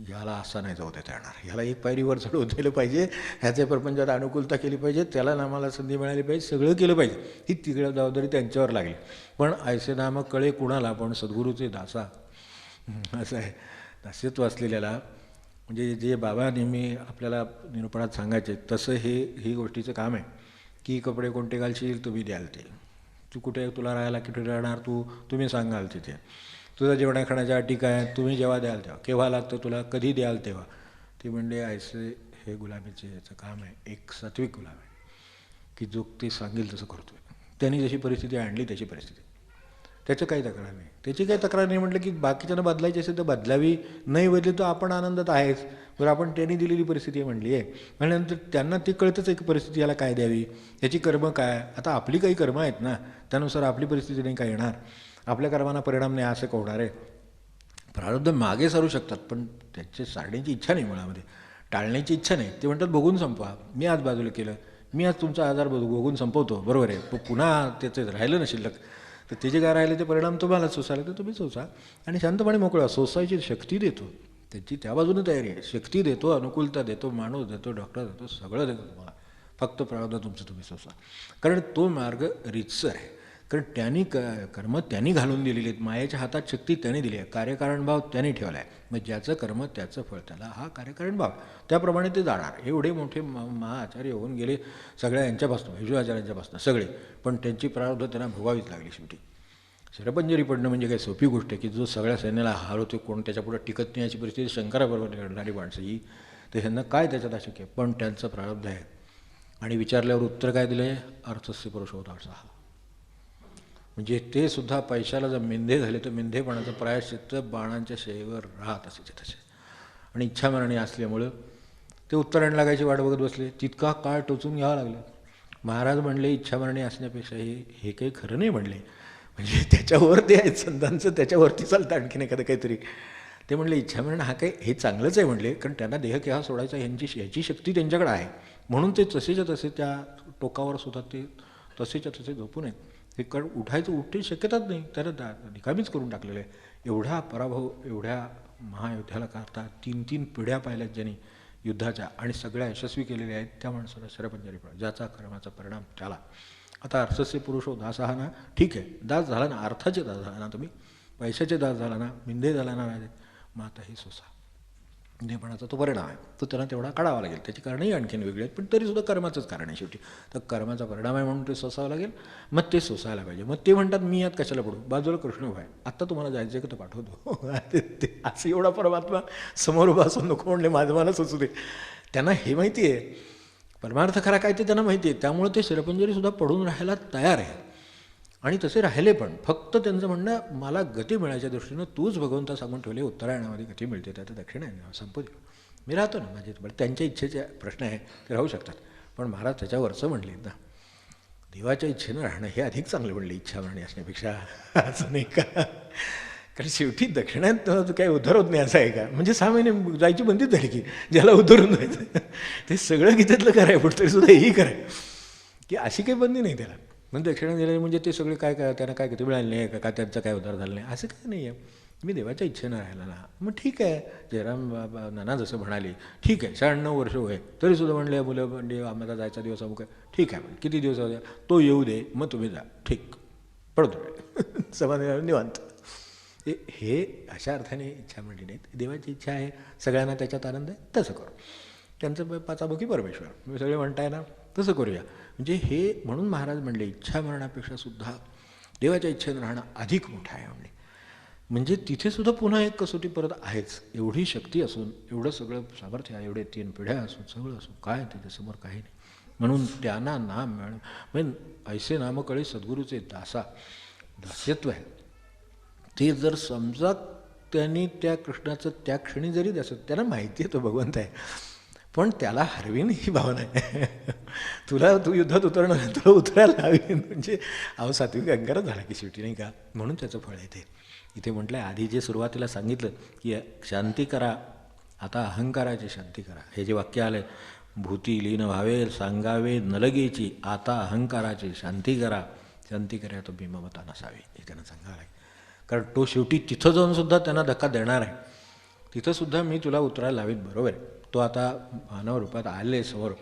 याला असा नाही जाऊ देता येणार, ह्याला एक पायरीवर चढवून दिलं पाहिजे, ह्याच्या प्रपंचात अनुकूलता केली पाहिजे, त्याला नामाला संधी मिळाली पाहिजे, सगळं केलं पाहिजे. ही तिकडे जबाबदारी त्यांच्यावर लागली. पण ऐसे नाम कळे कुणाला, पण सद्गुरूचे दासा असं आहे. दास्यत्व असलेल्याला, म्हणजे जे बाबा नेहमी आपल्याला निरूपणात सांगायचे तसं ही गोष्टीचं काम आहे की कपडे कोणते घालशील तुम्ही द्याल ते, तू कुठे, तुला राहायला कुठे राहणार तुम्ही सांगाल तिथे, तुझं जेवणा खाण्याच्या अटी काय तुम्ही जेव्हा द्याल तेव्हा, केव्हा लागतं तुला, कधी द्याल तेव्हा. ते म्हणले ऐसे हे गुलामीचे याचं काम आहे, एक सात्विक गुलाम आहे की जो ते सांगेल तसं करतो आहे. त्यांनी जशी परिस्थिती आणली तशी परिस्थिती, त्याचं काही तक्रार नाही, त्याची काही तक्रार नाही. म्हटलं की बाकीच्यांना बदलायची असेल तर बदलावी, नाही बदली तर आपण आनंदात आहेच. बरं, आपण त्यांनी दिलेली परिस्थिती म्हणली आहे म्हणल्यानंतर त्यांना ते कळतंच आहे की परिस्थिती याला काय द्यावी, याची कर्म काय. आता आपली काही कर्म आहेत ना, त्यानुसार आपली परिस्थिती नाही काय येणार, आपल्या कर्मांना परिणाम नाही असं होणार आहे. प्रारब्ध मागे सारू शकतात पण त्याचे सारण्याची इच्छा नाही, मनामध्ये टाळण्याची इच्छा नाही. ते म्हणतात बघून संपवा, मी आज बाजूला केलं, मी आज तुमचा आजार बघून संपवतो, बरोबर आहे, पण पुन्हा त्याचं राहिलं ना शिल्लक, तर ते जे काय राहिले ते परिणाम तुम्हाला सोसायला तर तुम्ही सोसा आणि शांतपणे मोकळा. सोसायची शक्ती देतो त्यांची त्या बाजूने तयारी आहे. शक्ती देतो, अनुकूलता देतो, माणूस देतो, डॉक्टर देतो, सगळं देतो तुम्हाला. फक्त प्रारब्ध तुमचं तुम्ही सोसा. कारण तो मार्ग रीतसर आहे. कारण त्यांनी कर्म त्यांनी घालून दिलेली आहेत. मायेच्या हातात शक्ती त्यांनी दिली आहे. कार्यकारणभाव त्यांनी ठेवला आहे. मग ज्याचं कर्म त्याचं फळ, त्याला हा कार्यकारणभाव, त्याप्रमाणे ते जाणार. एवढे मोठे महाआचार्य होऊन गेले सगळ्या यांच्यापासून, विश्वाचार्यांच्यापासून सगळे, पण त्यांची प्रारब्ध त्यांना भोगावीच लागली शेवटी. शिरपंजरी पडणं म्हणजे काही सोपी गोष्ट आहे की जो सगळ्या सैन्याला हरवतो, कोण त्याच्यापुढे टिकत नाही अशी परिस्थिती शंकराबरोबर घडणारी माणसं ही, तर ह्यांना काय त्याच्यात अशक्य आहे. पण त्यांचं प्रारब्ध आहे. आणि विचारल्यावर उत्तर काय दिलं आहे? अर्थस्य पुरुषोत्तम. म्हणजे ते सुद्धा पैशाला जर मेंढे झाले तर मेंढेपणाचं प्रायश्चित्त बाणांच्या शैवर राहत असायचे तसे. आणि इच्छामरणी असल्यामुळं ते उत्तरायण लागायची वाट बघत बसले. तितका काळ टोचून घ्यावा लागला. महाराज म्हणले इच्छामरणी असण्यापेक्षा हे काही खरं नाही म्हणले. म्हणजे त्याच्यावर ते आहेत संतांचं, त्याच्यावरती चालतं आणखीन एखादं काहीतरी. ते म्हणले इच्छामरण हा काही हे चांगलंच आहे म्हणले, कारण त्यांना देह केव्हा सोडायचा ह्याची शक्ती त्यांच्याकडे आहे. म्हणून ते तसेच्या तसे त्या टोकावर सुद्धा ते तसेच्या तसे झोपू नयेत. हे उठायचं उठते शक्यताच नाही, त्याला निकामीच करून टाकलेलं आहे. एवढा पराभव एवढ्या महायुद्धाला करता 3-3 पिढ्या पाहिल्यात ज्यांनी युद्धाच्या, आणि सगळ्या यशस्वी केलेल्या आहेत. त्या माणसाला शरपंजरी पडा, ज्याचा कर्माचा परिणाम त्याला. आता अर्थस्य पुरुषो दासहा ना, ठीक आहे, दास झाला ना, अर्थाचे दास झाला ना तुम्ही, पैशाचे दास झाला ना, मिंधे झाला ना राजे, मग आता हे सोसा. मिंधेपणाचा तो परिणाम आहे, तो त्यांना तेवढा काढावा लागेल. त्याची कारणंही आणखीन वेगळी आहेत, पण तरीसुद्धा कर्माचंच कारण आहे शेवटी. तर कर्माचा परिणाम आहे म्हणून ते सोसावं लागेल. मग ते सोसायला पाहिजे. मग ते म्हणतात मी यात कशाला पडू, बाजूला कृष्ण उभा आहे, आत्ता तुम्हाला जायचं का तर पाठवतो. ते असं एवढा परमात्मा समोर उभा असून नको म्हणले माझं मला सुचू दे. त्यांना हे माहिती आहे परमार्थ खरा काय ते त्यांना माहिती आहे. त्यामुळे ते शिरपंजरीसुद्धा पडून राहायला तयार आहे. आणि तसे राहिले पण. फक्त त्यांचं म्हणणं मला गती मिळायच्या दृष्टीनं तूच भगवंता सांगून ठेवले उत्तरायणामध्ये गती मिळते, त्यात दक्षिणायन संपू दे, मी राहतो ना माझे. त्यांच्या इच्छेचे प्रश्न आहे ते राहू शकतात. पण महाराज त्याच्यावरचं म्हणले ना, देवाच्या इच्छेनं राहणं हे अधिक चांगलं म्हणले इच्छा म्हणणे असण्यापेक्षा. असं नाही का? कारण शेवटी दक्षिणात काही उद्धार होत नाही असं आहे का? म्हणजे 6 महिने जायची बंदीच झाली की ज्याला उद्धरून जायचं ते सगळं गीतेतलं कराय, पण तरीसुद्धा हेही कराय की अशी काही बंदी नाही त्याला. म्हणजे दक्षिणा दिले म्हणजे ते सगळे काय त्यांना काय किती मिळाले नाही का, त्यांचं काय उद्धार झालं नाही असं काही नाही आहे. मी देवाच्या इच्छेनं राहिला ना, मग ठीक आहे. जयराम नाना जसं म्हणाले ठीक आहे, 96 वर्ष होय तरीसुद्धा म्हणले मुलं म्हणजे आम्हाला जायचा दिवस अमुक आहे, ठीक आहे, किती दिवस द्या तो येऊ दे, मग तुम्ही जा, ठीक पडतो समाधान निवांत. हे अशा अर्थाने इच्छा म्हणली नाहीत. देवाची इच्छा आहे, सगळ्यांना त्याच्यात आनंद आहे, तसं करू. त्यांचं पाचामुखी परमेश्वर, मी सगळे म्हणताय ना तसं करूया. म्हणजे हे म्हणून महाराज म्हणले इच्छा मरणापेक्षा सुद्धा देवाच्या इच्छेनं राहणं अधिक मोठं आहे म्हणले. म्हणजे तिथे सुद्धा पुन्हा एक कसोटी परत आहेच. एवढी शक्ती असून, एवढं सगळं सामर्थ्य आहे, एवढे 3 पिढ्या असून, सगळं असून काय त्याच्यासमोर काही नाही. म्हणून त्यांना नाम मिळणं म्हणजे ऐसे नामकळे सद्गुरूचे दासा, दास्यत्व आहे. ते जर समजा त्यांनी त्या कृष्णाचं त्या क्षणी जरी द्यायचं, त्यांना माहिती आहे तो भगवंत आहे, पण त्याला हरवीन ही भावना आहे. तू युद्धात उतरणार, तुला उतरायला हवीन. म्हणजे सात्विक अहंकारच झाला की शेवटी नाही का. म्हणून त्याचं फळ येते. इथे म्हटलं आहे आधी जे सुरुवातीला सांगितलं की शांती करा, आता अहंकाराची शांती करा. हे जे वाक्य आलं भूती लीन व्हावे सांगावे नलगेची, आता अहंकाराची शांती करा. शांती करा तो भीममता नसावी, हे त्यांना सांगावं लागेल. कारण तो शेवटी तिथं जाऊन सुद्धा त्यांना धक्का देणार आहे. तिथंसुद्धा मी तुला उतरायला लावीत, बरोबर आहे. तो आता मानव रूपात आले समोर,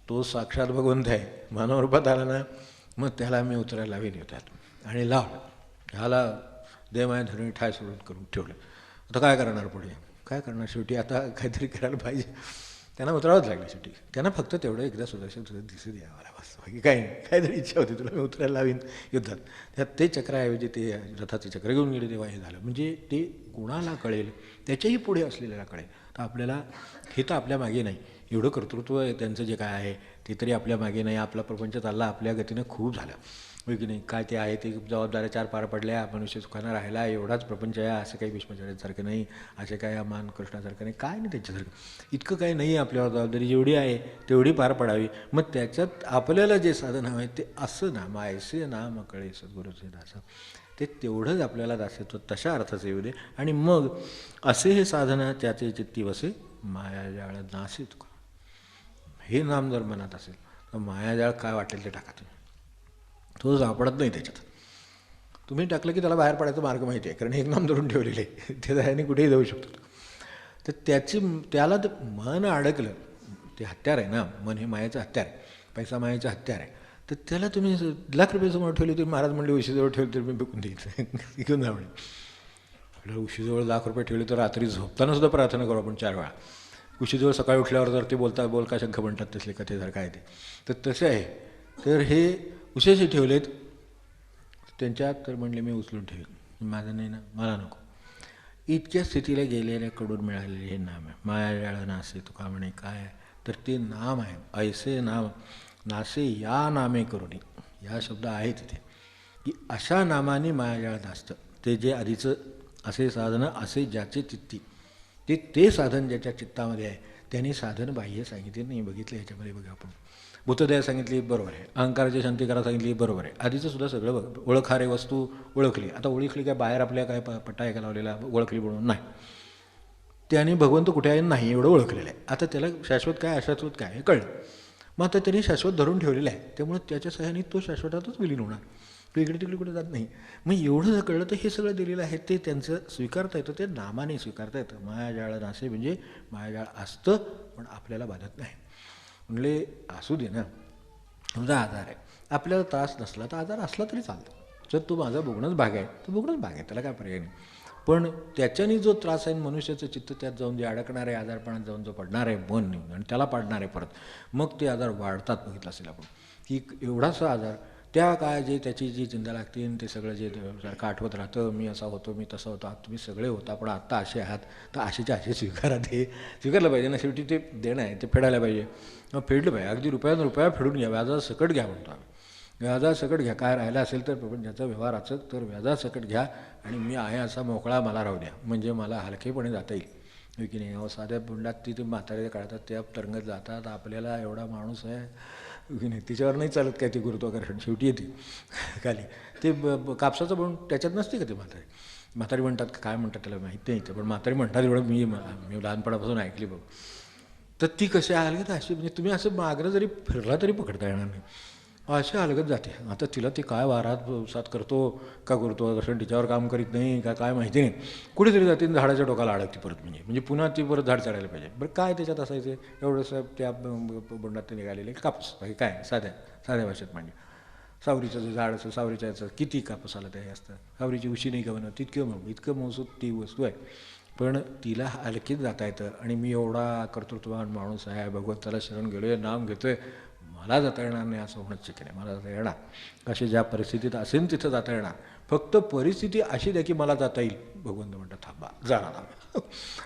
तो साक्षात भगवंत आहे. मानव रूपात आला ना, मग त्याला मी उतरायला लावीन येतात आणि लावलं. ह्याला देवमाया धरणी ठाय सोडून करून ठेवलं. आता काय करणार पुढे, काय करणार? शेवटी आता काहीतरी करायला पाहिजे. त्यांना उतरावंच लागलं शेवटी. त्यांना फक्त तेवढं एकदा सुदर्शन तुझं दिसू द्या मला, बस बाकी काय नाही. काहीतरी इच्छा होती तुला मी उतरायला लावीन युद्धात. त्यात ते चक्राऐवजी ते रथाचे चक्र घेऊन गेले, तेव्हा हे झालं. म्हणजे ते कोणाला कळेल, त्याच्याही पुढे असलेल्याला कळेल. तर आपल्याला हे तर आपल्या मागे नाही, एवढं कर्तृत्व त्यांचं जे काय आहे ते तरी आपल्या मागे नाही. आपला प्रपंच चालला आपल्या गतीनं खूप झालं होय की नाही. काय ते आहे ते जबाबदाऱ्या 4 पार पडल्या, मनुष्य सुखानं राहिला, एवढाच प्रपंच आहे. असं काही भीष्माचार्यांसारखं नाही, असे काय मान कृष्णासारखं नाही, काय नाही त्यांच्यासारखं. इतकं काही नाही आहे आपल्यावर. जबाबदारी जेवढी आहे तेवढी पार पडावी. मग त्याच्यात आपल्याला जे साधन हवं आहे ते असं नाम ऐसे नाम कळे सद्गुरूचे दास, ते तेवढंच आपल्याला दासत्व तशा अर्थाचं येऊ दे. आणि मग असे हे साधन त्याचे चित्ती वसे मायाजाळ नासे तुका. हे नाम जर मनात असेल तर मायाजाळ काय वाटेल ते टाका तुम्ही, तो सापडत नाही त्याच्यात. तुम्ही टाकलं की त्याला बाहेर पडायचा मार्ग माहिती आहे, कारण एक नाम धरून ठेवलेले आहे, ते त्याने कुठेही जाऊ शकतो. तर त्याला ते मन अडकलं, ते हत्यार आहे ना, मन हे मायाचं हत्यार आहे, पैसा मायाचं हत्यार आहे. तर त्याला तुम्ही ₹1,00,000 समोर ठेवले, तुम्ही महाराज म्हणले उशीजवळ ठेवले तर मी बिकून द्यायचं घेऊन जा म्हणे. आपल्याला उशीजवळ ₹1,00,000 ठेवले तर रात्री झोपताना सुद्धा प्रार्थना करू आपण 4 वेळा. उशीजवळ सकाळी उठल्यावर जर ते बोलका शंख म्हणतात तसले कथे जर काय ते, तर तसे आहे. तर हे उशेशी ठेवलेत त्यांच्यात, तर म्हणले मी उचलून ठेवेल, माझं नाही ना, मला नको. इतक्या स्थितीला गेलेल्याकडून मिळालेले हे नाम आहे. माया नासे तुका म्हणे काय, तर ते नाम आहे. ऐसे नाम नासे या नामे करुणी, या शब्द आहे तिथे, की अशा नामाने मायाजाळ नासतं. ते जे आधीचं असे साधनं, असे ज्याचे चित्ती, ते साधन ज्याच्या चित्तामध्ये आहे त्यांनी साधन बाह्य सांगितले नाही. बघितलं ह्याच्यामध्ये बघा आपण, भूतदया सांगितली बरोबर आहे, अहंकाराची शांती करा सांगितली बरोबर आहे, आधीचं सुद्धा सगळं बघ. ओळखारे वस्तू ओळखली, आता ओळखली काय बाहेर आपल्या काय पट्टा एका लावलेला ओळखली म्हणून नाही, त्याने भगवंत कुठे आहे नाही एवढं ओळखलेलं आहे. आता त्याला शाश्वत काय अशाश्वत काय हे कळलं, मग आता त्यांनी शाश्वत धरून ठेवलेलं आहे, त्यामुळे त्याच्या सहाय्याने तो शाश्वतातच विलीन होणार, तो इकडे तिकडे कुठे जात नाही. मग एवढं जर कळलं तर हे सगळं दिलेलं आहे ते त्यांचं स्वीकारता येतं, ते नामाने स्वीकारता येतं. मायाजाळ नासे म्हणजे मायाजाळ असतं पण आपल्याला बाधत नाही. म्हणले असू दे ना, समजा आजार आहे, आपल्याला त्रास नसला तर आजार असला तरी चालतो. जर तो माझा बघणंच भाग आहे तर बघणंच भाग आहे, त्याला काय पर्याय नाही. पण त्याच्याने जो त्रास आहे, मनुष्याचं चित्त त्यात जाऊन जे अडकणार आहे, आजारपणात जाऊन जो पडणार आहे मन, आणि त्याला पाडणार आहे परत, मग ते आजार वाढतात. बघितलं असेल आपण की एवढासा आजार त्या काय जे त्याची जी चिंता लागते ते सगळं जे सारखं आठवत राहतं, मी असा होतो मी तसा होतो, तुम्ही सगळे होता पण आत्ता असे आहात, तर असेच्या असे स्वीकारा. ते स्वीकारलं पाहिजे ना, शेवटी ते देणं आहे, ते फेडायला पाहिजे. मग फेडलं पाहिजे, अगदी रुपया फेडून घ्या, व्याजासकट घ्या म्हणतो आम्ही. व्याजासकट घ्या, काय राहिलं असेल तर ज्याचा व्यवहार असेल तर व्याजासकट घ्या, आणि मी आहे असा मोकळा मला राहू द्या, म्हणजे मला हलकेपणे जाता येईल की नाही. साध्या बुंडात ती म्हातारे काढतात, त्या तरंगत जातात, आपल्याला एवढा माणूस आहे की नाही, तिच्यावर नाही चालत काय ते गुरुत्वाकर्षण, शेवटी येते खाली. ते कापसाचं बोंड त्याच्यात नसते का ते म्हातारी म्हणतात, काय म्हणतात त्याला माहीत नाही, पण म्हातारी म्हणतात एवढं मी लहानपणापासून ऐकली बघ. तर ती कशी हलगत अशी, म्हणजे तुम्ही असं मागं जरी फिरला तरी पकडता येणार नाही, अशी हलगत जाते. आता तिला ते काय वारात साथ करतो का गुरुत्वाकर्षण तिच्यावर काम करीत नाही का काय माहिती नाही, कुठेतरी जाते झाडाच्या टोकाला अडकते परत, म्हणजे पुन्हा ती परत झाड चढायला पाहिजे. बरं काय त्याच्यात असायचं एवढंसं त्या बोंडात ते निघालेले कापूस, बाकी काय साध्या भाषेत म्हणजे सावरीचं जे झाड असं, सावरीच्या याचं किती कापूस आला ते असतं, सावरीची उशी नाही का बनवत, इतकं मौसूद ती वस्तू आहे, पण तिला हलकीत जाता येतं. आणि मी एवढा कर्तृत्ववान माणूस आहे, भगवंताला शरण गेलो आहे, नाम घेतो आहे, मला जाता येणार नाही असं होणंच शक्य नाही. मला जाता येणार, कशी ज्या परिस्थितीत असेल तिथं जाता येणार, फक्त परिस्थिती अशी द्या की मला जाता येईल. भगवंत म्हणतात थांबा, जाणार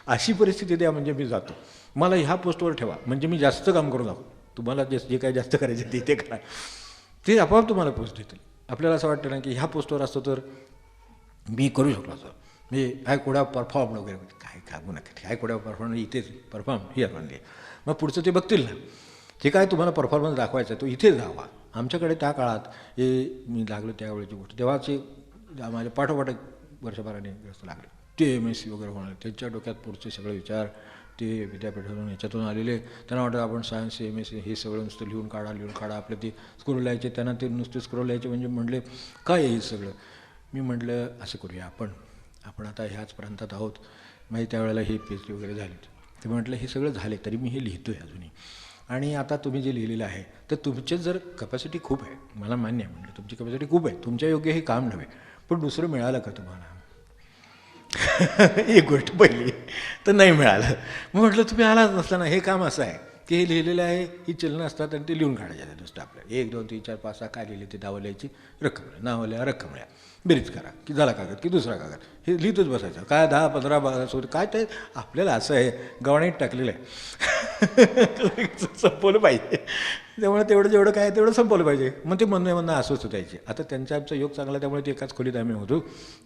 अशी परिस्थिती द्या म्हणजे मी जातो, मला ह्या पोस्टवर ठेवा म्हणजे मी जास्त काम करू लागतो, तुम्हाला जे काय जास्त करायचे ते करा, ते आपोआप तुम्हाला पोस्ट देतील. आपल्याला असं वाटतं ना की ह्या पोस्टवर असतो तर मी करू शकलो असं, मी काय कोड्या परफॉर्म वगैरे, काय कागू नका, काय कोड्या परफॉर्म इथेच परफॉर्म ही आपण मग पुढचं ते बघतील ना, ते काय तुम्हाला परफॉर्मन्स दाखवायचा आहे तो इथेच जावा. आमच्याकडे त्या काळात हे मी लागलो त्यावेळेची गोष्ट, तेव्हाचे माझ्या पाठोपाठ वर्षभराने ग्रस्त लागले, ते MSc वगैरे होणार, त्यांच्या डोक्यात पुढचे सगळे विचार ते विद्यापीठातून ह्याच्यातून आलेले, त्यांना वाटतं आपण सायन्स MSc हे सगळं नुसतं लिहून काढा आपलं ते स्क्रोल लिहायचे, त्यांना ते नुसते स्क्रोल लिहायचे, म्हणजे म्हणले काय आहे हे सगळं. मी म्हटलं असं करूया आपण आता ह्याच प्रांतात आहोत, म्हणजे त्यावेळेला हे PhD वगैरे झाले, ते म्हटलं हे सगळं झाले तरी मी हे लिहितो आहे अजूनही, आणि आता तुम्ही जे लिहिलेलं आहे तर तुमचे जर कपॅसिटी खूप आहे, मला मान्य आहे, म्हणजे तुमची कपॅसिटी खूप आहे, तुमच्या योग्य हे काम नव्हे, पण दुसरं मिळालं का तुम्हाला एक गोष्ट पहिली तर नाही मिळालं. मग म्हटलं तुम्ही आलाच नसताना, हे काम असं आहे की हे लिहिलेलं आहे, ही चलनं असतात आणि ते लिहून काढायचं नुसतं आपलं 1 2 3 4 5 6 काय लिहिले ते नावं लिहायची, रक्कम नावं लिहा, रक्कम लिहा, बेरीज करा की झाला कागद की दुसरा कागद, हे लिहितच बसायचं. काय 10 15 12 काय ते आपल्याला असं आहे गव्हाणीत टाकलेलं आहे संपवलं पाहिजे, त्यामुळे तेवढं जेवढं काय तेवढं संपवलं पाहिजे. मग ते म्हणणं अस्वस्थ द्यायचे. आता त्यांचा आमचा योग चांगला, त्यामुळे ते एकाच खोलीत आम्ही होतो,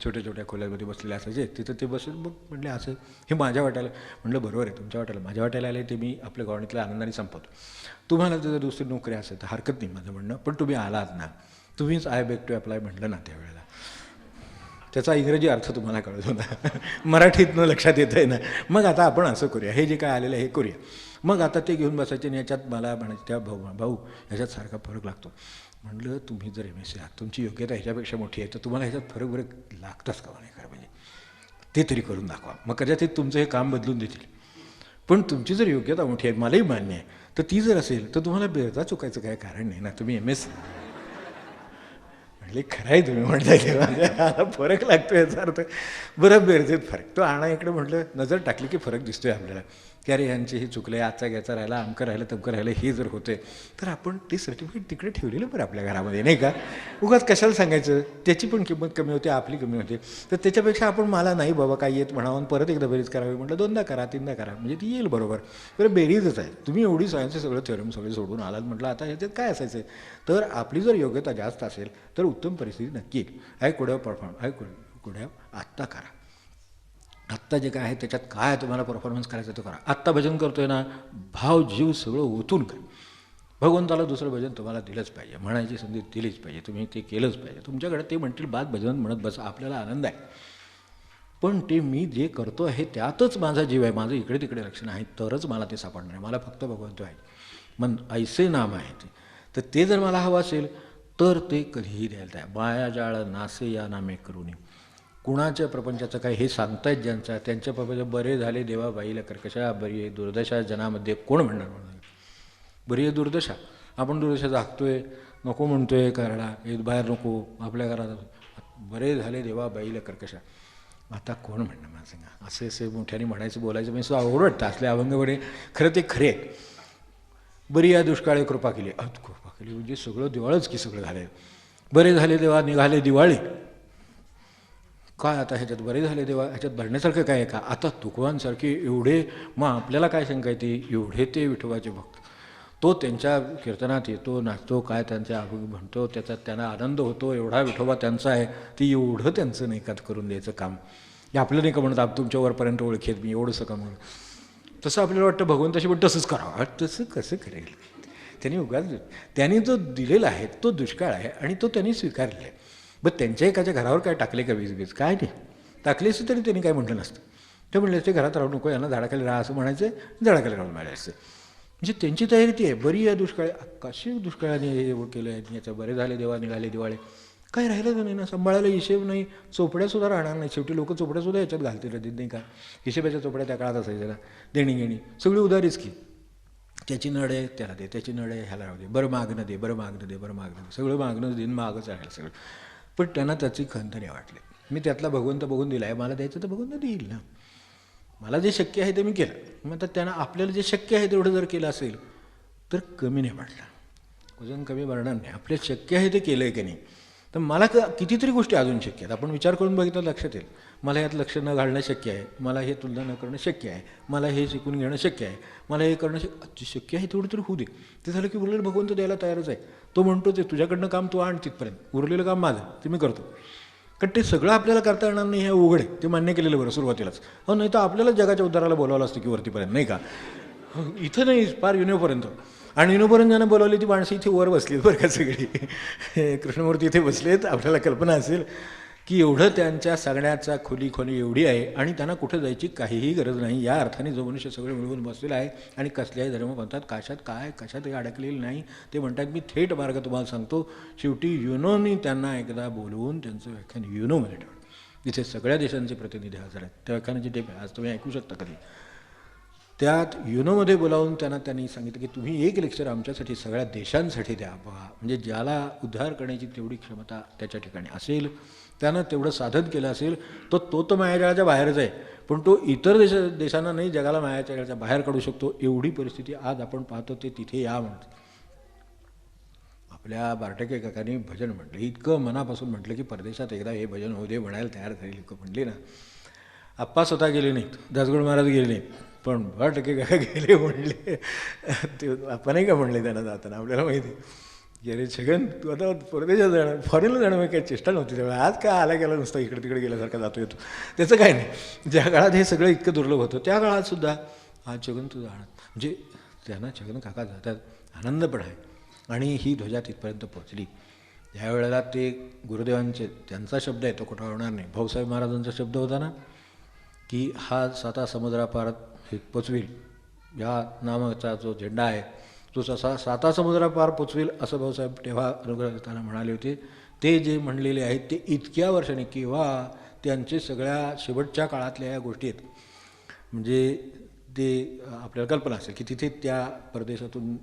छोट्या खोल्यामध्ये बसलेले असायचे, तिथं ते बसून मग म्हटले असं हे माझ्या वाट्याला, म्हटलं बरोबर आहे तुमच्या वाट्याला, माझ्या वाट्याला आले ते मी आपल्या गव्हाणीतल्या आनंदाने संपवतो. तुम्हाला जर दुसरी नोकरी असेल तर हरकत नाही माझं म्हणणं, पण तुम्ही आलात ना, तुम्हीच आय बॅक टू अप्लाय म्हटलं ना त्यावेळेला, त्याचा इंग्रजी अर्थ तुम्हाला कळत होता, मराठीतनं लक्षात येतं आहे ना. मग आता आपण असं करूया, हे जे काय आलेलं आहे हे करूया. मग आता ते घेऊन बसायचे आणि याच्यात मला म्हणायचे त्या भाऊ ह्याच्यात सारखा फरक लागतो, म्हणलं तुम्ही जर MSc आहात, तुमची योग्यता ह्याच्यापेक्षा मोठी आहे, तर तुम्हाला ह्याच्यात फरक लागताच का नाही खरं म्हणजे ते तरी करून दाखवा. मग कदाचित तुमचं हे काम बदलून देतील. पण तुमची जर योग्यता मोठी आहे, मलाही मान्य आहे, तर ती जर असेल तर तुम्हाला बेरजा चुकायचं काय कारण नाही ना. तुम्ही म्हणले खरं आहे तुम्ही म्हणताय तेव्हा फरक लागतो याचा अर्थ बरं बेरजेत फरक तो आणा इकडे. म्हटलं नजर टाकली की फरक दिसतोय आपल्याला की अरे यांचे हे चुकले, आजचा घ्यायचा राहिला, अमकं राहिलं तमकं राहिलं, हे जर होते तर आपण ते सर्टिफिकेट तिकडे ठेवलेलं बरं आपल्या घरामध्ये नाही का. उगाच कशाला सांगायचं, त्याची पण किंमत कमी होते, आपली कमी होते. तर त्याच्यापेक्षा आपण मला नाही बाबा काय येत म्हणावं, परत एकदा बेरीज करावी. म्हटलं 2दा करा 3दा करा म्हणजे ती येईल बरोबर. बरं बेरीजच आहे. तुम्ही एवढी सायन्सचे सगळं थेरम सगळे सोडून आलात, म्हटलं आता ह्याच्यात काय असायचं आहे. तर आपली जर योग्यता जास्त असेल तर उत्तम परिस्थिती नक्की येईल. I could have perform, I could have. आत्ता करा, आत्ता जे काय आहे त्याच्यात काय तुम्हाला परफॉर्मन्स करायचं तो करा. आत्ता भजन करतोय ना, भाव जीव सगळं ओतून करा. भगवंताला दुसरं भजन तुम्हाला दिलंच पाहिजे, म्हणायची संधी दिलीच पाहिजे, तुम्ही ते केलंच पाहिजे. तुमच्याकडे ते म्हणतील बाद भजन म्हणत बस, आपल्याला आनंद आहे. पण ते मी जे करतो आहे त्यातच माझा जीव आहे, माझं इकडे तिकडे लक्ष नाही, तरच मला ते सापडणार आहे. मला फक्त भगवंत आहे, मन ऐसे नाम आहे ते. तर ते जर मला हवं असेल तर ते कधीही द्यायला तयार. मायाजाळ नासे या नामे करुणी. कुणाच्या प्रपंचाचं काय हे सांगतायत ज्यांचा, त्यांच्या प्रपंच बरे झाले देवा बाईला कर्कशा, बरी आहे दुर्दशा जनामध्ये कोण म्हणणार म्हणून. बरी आहे दुर्दशा, आपण दुर्दशा जागतोय, नको म्हणतोय करायला, हे बाहेर नको, आपल्या घरात. बरे झाले देवा बाईला कर्कशा, आता कोण म्हणणं मला सांगा. असे मोठ्याने म्हणायचं बोलायचं म्हणजे अवघड वाटतं. असले अभंग बरे खरं ते खरे आहेत. बरी या दुष्काळी कृपा केली, कृपा केली म्हणजे सगळं दिवाळच की सगळं झालं. बरे झाले देवा निघाले दिवाळी, काय आता ह्याच्यात बरे झाले देवा ह्याच्यात भरण्यासारखं काय आहे का. आता तुकवांसारखे एवढे, मग आपल्याला काय शंका येते, एवढे ते विठोबाचे भक्त, तो त्यांच्या कीर्तनात येतो, नाचतो, काय त्यांच्या अभंग म्हणतो, त्याचा त्यांना आनंद होतो, एवढा विठोबा त्यांचा आहे, ती एवढं त्यांचं नाही का करून द्यायचं काम. हे आपलं नाही का म्हणत आप तुमच्या वरपर्यंत ओळखेत मी एवढंसं का म्हणून. तसं आपल्याला वाटतं भगवंताशी पण तसंच करावं. तसं कसं करेल त्यांनी. उगाच त्यांनी जो दिलेला आहे तो दुष्काळ आहे आणि तो त्यांनी स्वीकारलेला आहे. बरं त्यांच्या एकाच्या घरावर काय टाकले का वीज काय नाही टाकली असते तरी त्यांनी काय म्हटलं नसतं. ते म्हणले असते घरात राहू नको, यांना झाडाखाली राहा असं म्हणायचं, झाडाखाली राहून मिळाले असते. म्हणजे त्यांची तयारी ती आहे. बरी या दुष्काळ, कशी दुष्काळाने हे केलं आहे, याचं बरे झाले देवा निघाले दिवाळे, काही राहिलं नाही ना. सांभाळायला हिशेब नाही, चोपड्यासुद्धा राहणार नाही. शेवटी लोक चोपड्यासुद्धा याच्यात घालतील रदीत नाही का. हिशेबाच्या चोपड्या त्या काळात असायच्या, देणी घेणी सगळी उदारीच की. त्याची नड आहे त्याला दे, त्याची नड आहे ह्याला राहू दे, बरं मागणं दे, बरं मागणं दे, बरं मागणं दे, सगळं मागणं देईन, मागच राहील सगळं. पण त्यांना त्याची खंत नाही वाटली. मी त्यातला भगवंत बघून दिला आहे, मला द्यायचं तर भगवंत देईल ना. मला जे शक्य आहे ते मी केलं. मग तर त्यांना आपल्याला जे शक्य आहे तेवढं जर केलं असेल तर कमी नाही वाटलं, वजन कमी वाढणार नाही. आपल्याला शक्य आहे ते केलं आहे की नाही. तर मला कितीतरी गोष्टी अजून शक्य आहेत. आपण विचार करून बघितलं लक्षात येईल. मला यात लक्ष न घालणं शक्य आहे, मला हे तुलना न करणं शक्य आहे, मला हे शिकून घेणं शक्य आहे, मला हे करणं शक्य आहे. तेवढं तरी होऊ दे. ते झालं की उरलेलं भगवंत द्यायला तयारच आहे. तो म्हणतो ते तुझ्याकडनं काम तू आण तिथपर्यंत, उरलेलं काम माझं ते मी करतो. कारण ते सगळं आपल्याला करता येणार नाही हे उघड आहे. ते मान्य केलेलं बरं सुरुवातीलाच. हो, नाही तर आपल्याला जगाच्या उद्धाराला बोलावलं असतं की वरतीपर्यंत नाही का. इथं नाही, फार युनोपर्यंत. आणि युनोपर्यंत ज्यांना बोलावली ती माणसं इथे वर बसली बरं का सगळी. कृष्णमूर्ती इथे बसलेत. आपल्याला कल्पना असेल की एवढं त्यांच्या सगळ्याचा खोली एवढी आहे आणि त्यांना कुठं जायची काहीही गरज नाही. या अर्थाने जो मनुष्य सगळे मिळवून बसलेला आहे आणि कसल्याही धर्मपंथात कशातही अडकलेलं नाही. ते म्हणतात मी थेट मार्ग तुम्हाला सांगतो. शेवटी युनोनी त्यांना एकदा बोलवून त्यांचं व्याख्यान युनोमध्ये ठेवलं. तिथे सगळ्या देशांचे प्रतिनिधी हजर आहेत. त्या व्याख्यानाची टेप आहे, आज तुम्ही ऐकू शकता कधी. त्यात युनोमध्ये बोलावून त्यांनी सांगितलं की तुम्ही एक लेक्चर आमच्यासाठी सगळ्या देशांसाठी द्या बघा. म्हणजे ज्याला उद्धार करण्याची तेवढी क्षमता त्याच्या ठिकाणी असेल, त्यानं तेवढं साधन केलं असेल, तो मायाजाळाच्या बाहेरच आहे. पण तो इतर देशांना नाही, जगाला मायाजाळाच्या बाहेर काढू शकतो. एवढी परिस्थिती आज आपण पाहतो. ते तिथे या म्हणतात. आपल्या बारटके काकांनी भजन म्हटलं, इतकं मनापासून म्हटलं की परदेशात एकदा हे भजन होऊ दे म्हणायला तयार झाली लोक म्हणली ना. आप्पा स्वतः गेले नाहीत, दासगड महाराज गेले नाहीत, पण बारटके काका गेले म्हणले. ते आपण नाही का म्हणले त्यांना जाताना, आपल्याला माहिती गेले छगन तू आता परदेशात जाणं, फॉरेनला जाणं म्हणजे काही चेष्टा नव्हती त्यावेळेला. आज काय आला गेला नुसतं इकडे तिकडे गेल्यासारखा जातो येतो, त्याचं काय नाही. ज्या काळात हे सगळं इतकं दुर्लभ होतं त्या काळातसुद्धा आज छगन तू जाणं म्हणजे त्यांना छगन काका जातात, आनंद पण आहे. आणि ही ध्वजा तिथपर्यंत पोचली. ज्या वेळेला ते गुरुदेवांचे त्यांचा शब्द आहे तो कुठं होणार नाही, भाऊसाहेब महाराजांचा शब्द होता ना की हा 7 समुद्रापार हे पोचवेल, या नामाचा जो झेंडा आहे तो जसा साता समुद्रापार पोचवेल असं भाऊसाहेब तेव्हा अनुग्रह देताना म्हणाले होते. ते जे म्हणलेले आहेत ते इतक्या वर्षांनी किंवा त्यांचे सगळ्या शेवटच्या काळातल्या या गोष्टी आहेत. म्हणजे ते आपल्याला कल्पना असेल की तिथे त्या परदेशातून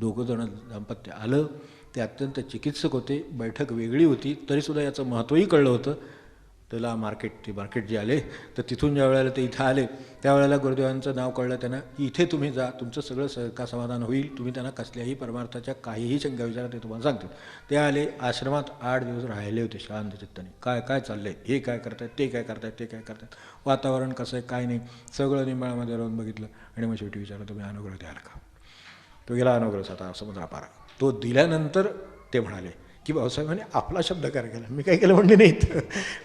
दोघंजणं दाम्पत्य आलं. ते अत्यंत चिकित्सक होते. बैठक वेगळी होती तरीसुद्धा याचं महत्त्वही कळलं होतं. त्याला मार्केट जे आले तर तिथून ज्या वेळेला ते इथं आले त्यावेळेला गुरुदेवांचं नाव कळलं त्यांना की इथे तुम्ही जा, तुमचं सगळं का समाधान होईल. तुम्ही त्यांना कसल्याही परमार्थाच्या काहीही शंका विचारा ते तुम्हाला सांगतील. ते आले आश्रमात 8 दिवस राहिले होते शांत चित्ताने. काय चाललंय, हे काय करतायत, ते काय करतायत, ते काय करतायत, वातावरण कसं आहे, काय नाही, सगळं निंबाळामध्ये राहून बघितलं. आणि मग शेवटी विचारलं तुम्ही अनुग्रह द्याल का. तो गेला अनुग्रह साता समुद्रापारा. तो दिल्यानंतर ते म्हणाले की भाऊसाहेबांनी आपला शब्द काय केला. मी काय केलं म्हणले नाहीत,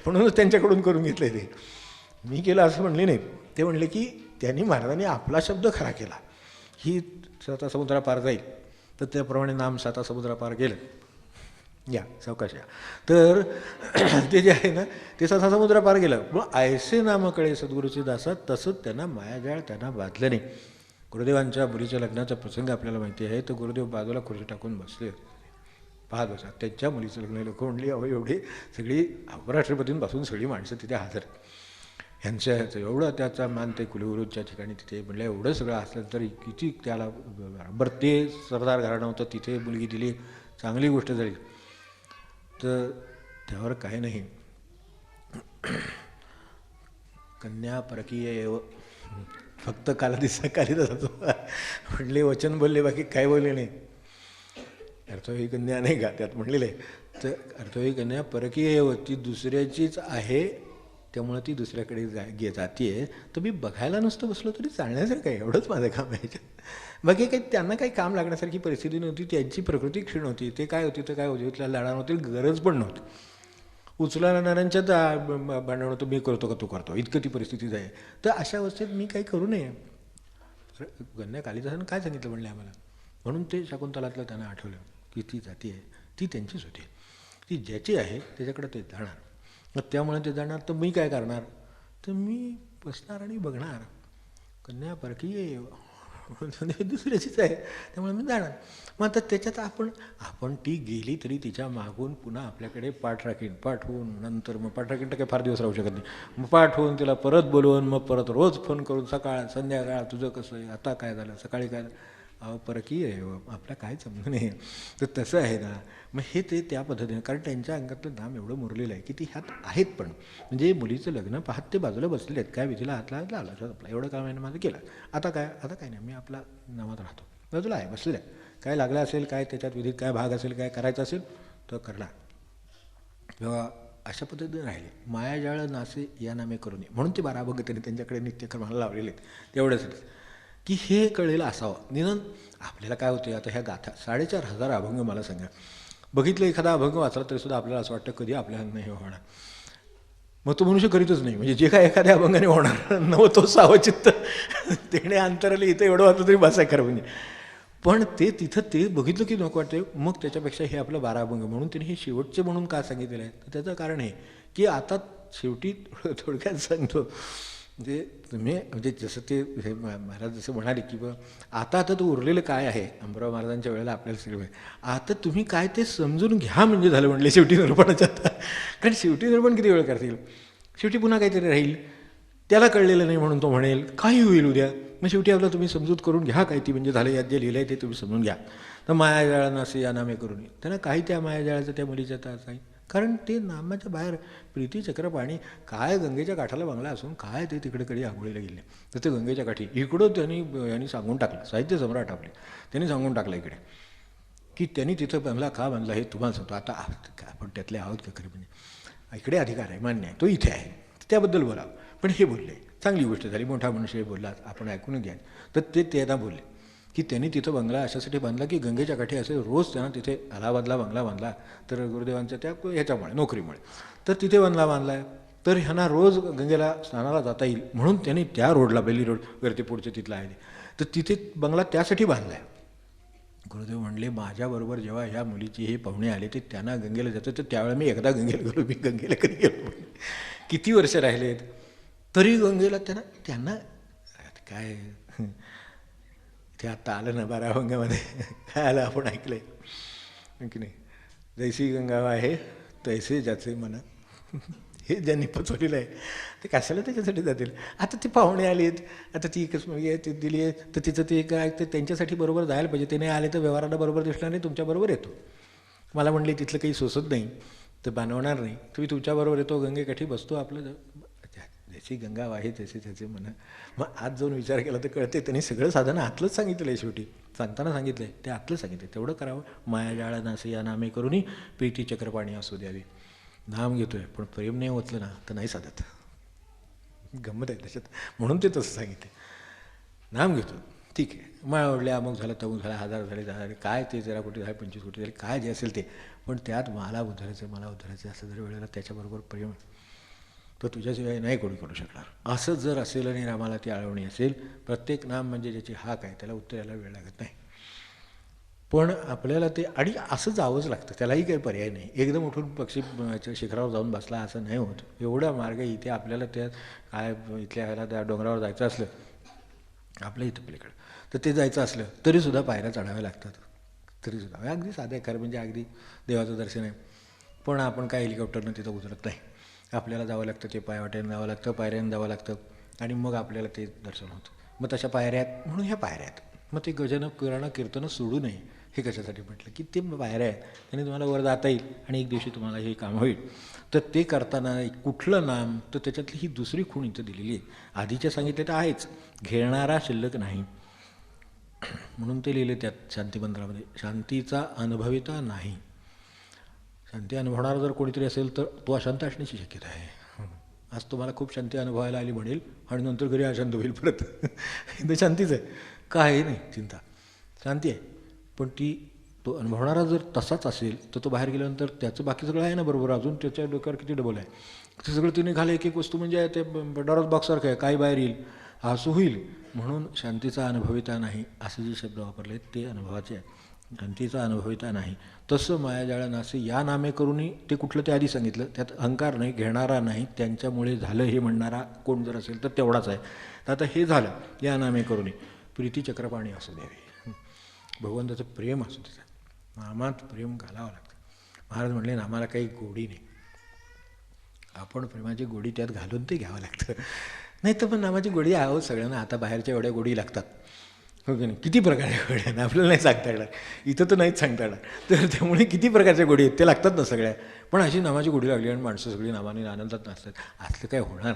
म्हणूनच त्यांच्याकडून करून घेतलं ते. मी केलं असं म्हणले नाहीत. ते म्हणले की त्यांनी महाराजांनी आपला शब्द खरा केला. ही साता समुद्रापार जाईल तर त्याप्रमाणे नाम साता समुद्रापार गेलं. या सावकाश या. तर ते जे आहे ना ते साता समुद्रापार गेलं. मग ऐसे नाम कळे सद्गुरूचे दासा, तसंच त्यांना मायाजाळ त्यांना बाधलं नाही. गुरुदेवांच्या मुलीच्या लग्नाचा प्रसंग आपल्याला माहिती आहे. तर गुरुदेव बाजूला खुर्ची टाकून बसले होते पाहत बसा. त्यांच्या मुलीचं लग्न लोक म्हणली अहो एवढी सगळी उपराष्ट्रपतींपासून सगळी माणसं तिथे हजर. ह्यांच्या एवढं त्याचा मान ते कुलगुरूच्या ठिकाणी तिथे म्हणलं एवढं सगळं असलं तरी किती त्याला बरं ते सरदार घराणं होतं तिथे मुलगी दिली, चांगली गोष्ट झाली. तर त्यावर काय नाही. कन्या परकीय फक्त कालिदासाचं म्हणले वचन बोलले, बाकी काय बोलले नाही. अर्थही कन्या नाही का त्यात म्हणलेलं आहे. तर अर्थही कन्या परकीय ती दुसऱ्याचीच आहे, त्यामुळं ती दुसऱ्याकडे जाती आहे. तर मी बघायला नसतं बसलो तरी चालण्यासारखं आहे. एवढंच माझं काम आहे. बाकी काही त्यांना काही काम लागण्यासारखी परिस्थिती नव्हती. त्यांची प्रकृती क्षीण होती. ते काय होती तर काय होती तिला लाडा नव्हती, गरज पण नव्हती. उचलणाऱ्यांच्याच भांडण होतं, मी करतो का तू करतो, इतकं ती परिस्थिती आहे. तर अशा अवस्थेत मी काही करू नये. कन्या कालिदासानं काय सांगितलं म्हणले आम्हाला. म्हणून ते शाकुंतलातलं त्यांना आठवलं की ती जाती आहे ती त्यांचीच होती. ती ज्याची आहे त्याच्याकडे ते जाणार. मग त्यामुळे ते जाणार. तर मी काय करणार, तर मी बसणार आणि बघणार. कन्या परकीय दुसऱ्याचीच आहे त्यामुळे मी जाणार. मग आता त्याच्यात आपण ती गेली तरी तिच्या मागून पुन्हा आपल्याकडे पाठवून नंतर मग पाठ राखीन तर काही फार दिवस राहू शकत नाही. मग पाठवून तिला परत बोलवून मग परत रोज फोन करून सकाळ संध्याकाळ तुझं कसं आहे, आता काय झालं, सकाळी काय झालं. अहो परकीय आहे आपल्या काय समजून नाही. तर तसं आहे ना. मग हे ते त्या पद्धतीने, कारण त्यांच्या अंगातलं नाम एवढं मुरलेलं आहे की ती ह्यात आहेत. पण म्हणजे मुलीचं लग्न पाहत ते बाजूला बसलेले आहेत. काय विधीला हात लावला आपला एवढं काम आहे माझं केलं. आता काय नाही, मी आपला नामात राहतो, बाजूला आहे बसलेलं आहे. काय लागलं असेल, काय त्याच्यात विधीत काय भाग असेल, काय करायचं असेल तर करणार. किंवा अशा पद्धतीने राहिले. मायाजाळ नासे या नामे करू नये म्हणून ते 12 अभंग त्यांनी त्यांच्याकडे नित्यक्रमाला लावलेले आहेत. तेवढ्यासाठी की हे कळलेलं असावं. निदान आपल्याला काय होते आता ह्या गाथा 4,500 अभंग मला सांगा. बघितलं एखादा अभंग वाचला तरीसुद्धा आपल्याला असं वाटतं कधी आपल्याला नाही होणार. मग तो मनुष्य करीतच नाही. म्हणजे जे काय एखाद्या अभंगाने होणार नव तो सावचित्त तेणे अंतराला इथं एवढं वाटलं तरी बसाय खरं म्हणजे. पण ते तिथं ते बघितलं की नको वाटते. मग त्याच्यापेक्षा हे आपलं 12 अभंग म्हणून त्यांनी हे शेवटचे म्हणून का सांगितलेलं आहे. तर त्याचं कारण हे की आता शेवटी थोडक्यात सांगतो. म्हणजे तुम्ही म्हणजे जसं ते हे महाराज जसं म्हणाले की बा आता तर उरलेलं काय आहे अंबराव महाराजांच्या वेळेला आपल्याला सगळं आता तुम्ही काय ते समजून घ्या म्हणजे झालं म्हणले शेवटी निरूपणाच्या. आता कारण शेवटी निरूपण किती वेळ करतील, शेवटी पुन्हा काहीतरी राहील. त्याला कळलेलं नाही म्हणून तो म्हणेल काही होईल उद्या. मग शेवटी आपलं तुम्ही समजूत करून घ्या काय ती म्हणजे झालं. यात जे लिहिलं आहे ते तुम्ही समजून घ्या. तर मायाजाळानं असे या नामे करून त्यांना काही त्या मायाजाळाचं त्या मुलीच्या काही, कारण ते नामाच्या बाहेर प्रीती चक्रपाणी काय गंगेच्या काठाला बंगला असून काय ते तिकडे कधी आंघोळीला गेले. तर ते गंगेच्या काठी इकडं यांनी सांगून टाकलं. साहित्य सम्राट आपले त्यांनी सांगून टाकलं इकडे की त्यांनी तिथं बंगला का बांधला हे तुम्हाला सांगतो. आता आपण त्यातले आहोत का खरं म्हणजे इकडे अधिकार आहे मान्य आहे, तो इथे आहे, त्याबद्दल बोलावं. पण हे बोलले चांगली गोष्ट झाली, मोठा मनुष्य बोलला आपण ऐकून घ्या. तर ते त्यांना बोलले की त्यांनी तिथं बंगला अशासाठी बांधला की गंगेच्या काठी असे रोज त्यांना तिथे अलाहाबादला बंगला बांधला. तर गुरुदेवांच्या त्या ह्याच्यामुळे नोकरीमुळे तर तिथे बंगला बांधला आहे. तर ह्यांना रोज गंगेला स्नानाला जाता येईल म्हणून त्यांनी त्या रोडला बेली रोड वरती पुढचे तिथला आहे तर तिथे बंगला त्यासाठी बांधला आहे. गुरुदेव म्हणले माझ्याबरोबर जेव्हा ह्या मुलीची हे पाहुणे आले ते त्यांना गंगेला जातं तर त्यावेळेला मी एकदा गंगेला गेलो. मी गंगेला कधी गेलो किती वर्ष राहिलेत तरी गंगेला त्यांना काय ते आत्ता आलं ना 12 अभंगामध्ये काय आलं आपण ऐकलं आहे की नाही. जैसी गंगा आहे तैसे ज्याचे मन, हे ज्यांनी पचवलेलं आहे ते कशाला त्याच्यासाठी जातील. आता ती पाहुणे आली आहेत, आता ती एकच मुलगी आहे, ती दिली आहे, तर तिचं ते काय ते त्यांच्यासाठी बरोबर जायला पाहिजे. ते नाही आले तर व्यवहाराला बरोबर दिसणार नाही, तुमच्याबरोबर येतो. मला म्हणली तिथलं काही सोसत नाही तर बनवणार नाही, तुम्ही तुमच्याबरोबर येतो, गंगेकाठी बसतो, आपलं जशी गंगा वाहे तसे त्याचे मन. मग आज जाऊन विचार केला तर कळते त्यांनी सगळं साधन आतलंच सांगितलं आहे. शेवटी सांगताना सांगितलं आहे ते आतलं सांगितलं आहे, तेवढं करावं. माया जाळा नासे या नामे करूनी प्रीती चक्रपाणी असू द्यावी. नाम घेतो आहे पण प्रेम नाही ओतलं ना तर नाही साधत. गंमत आहे त्याच्यात, म्हणून ते तसं सांगितलं. नाम घेतो ठीक आहे, माळ ओढल्या, अमुक झालं तमुक झालं, 1000 झाले, 10 झाले, काय ते 13 कोटी झाले, 25 कोटी झाले, काय जे असेल ते, पण त्यात मला उद्धारायचं मला उद्धारायचं असं जर वेळेला त्याच्याबरोबर प्रेम तो तुझ्याशिवाय नाही कोणी करू शकणार. असं जर असेल आणि रामाला ती आळवणी असेल, प्रत्येक नाम म्हणजे ज्याची हाक आहे त्याला उत्तर यायला वेळ लागत नाही. पण आपल्याला ते आणि असं जावंच लागतं, त्यालाही काही पर्याय नाही. एकदम उठून पक्षी शिखरावर जाऊन बसला असं नाही होत. एवढा मार्ग इथे आपल्याला त्या काय इथल्या ह्याला त्या डोंगरावर जायचं असलं आपल्या इथं पलीकडं तर ते जायचं असलं तरीसुद्धा पायऱ्या चढाव्या लागतात. तरीसुद्धा अगदी साधं आहे खरं म्हणजे, अगदी देवाचं दर्शन आहे. पण आपण काय हेलिकॉप्टरनं तिथं उतरत नाही, आपल्याला जावं लागतं, ते पायवाट्यानं जावं लागतं, पायऱ्यानं जावं लागतं आणि मग आपल्याला ते दर्शन होतं. मग तशा पायऱ्या आहेत म्हणून ह्या पायऱ्या आहेत. मग ते गजनं पुराणं कीर्तनं सोडू नये हे कशासाठी म्हटलं की ते पायऱ्या आहेत, त्याने तुम्हाला वर जाता येईल आणि एक दिवशी तुम्हाला हे काम होईल. तर ते करताना कुठलं नाम, तर त्याच्यातली ही दुसरी खूण इथं दिलेली आहे. आधीच्या सांगितले तर आहेच, घेणारा शिल्लक नाही म्हणून ते लिहिले त्यात शांतिमंत्रामध्ये. शांतीचा अनुभविता नाही. शांती अनुभवणारा जर कोणीतरी असेल तर तो अशांत असण्याची शक्यता आहे. आज तुम्हाला खूप शांती अनुभवायला आली म्हणेल आणि नंतर घरी अशांत होईल परत. इथं शांतीच आहे, काय नाही चिंता, शांती आहे. पण ती तो अनुभवणारा जर तसाच असेल तर तो बाहेर गेल्यानंतर त्याचं बाकी सगळं आहे ना बरोबर, अजून त्याच्या डोक्यावर किती डबल आहे. ते सगळं तिने घालं एक एक वस्तू म्हणजे ते डॉरस बॉक्ससारखं आहे, काय बाहेर येईल असं होईल. म्हणून शांतीचा अनुभविता नाही असे जे शब्द वापरले ते अनुभवाचे आहे. शांतीचा अनुभविता नाही. तसं मायाजाळा नासे या नामे करूनही ते कुठलं ते आधी सांगितलं, त्यात अहंकार नाही, घेणारा नाही, त्यांच्यामुळे झालं हे म्हणणारा कोण जर असेल तर तेवढाच आहे. तर आता हे झालं या नामे करूनही प्रीती चक्रपाणी असू द्यावी, भगवंताचं प्रेम असू द्यावं. नामात प्रेम घालावं लागतं. महाराज म्हणले नामाला काही गोडी नाही, आपण प्रेमाची गोडी त्यात घालून ते घ्यावं लागतं. नाही तर पण नामाची गोडी आहोत सगळ्यांना. आता बाहेरच्या एवढ्या गोडी लागतात हो की नाही, किती प्रकारच्या गोडी आहेत आपल्याला नाही सांगता येणार, इथं तर नाहीच सांगता येणार. तर त्यामुळे किती प्रकारच्या गोडी आहेत ते लागतात ना सगळ्या. पण अशी नामाची गोडी लागली आणि माणसं सगळी नामाने आनंदात नसतात असलं काय होणार.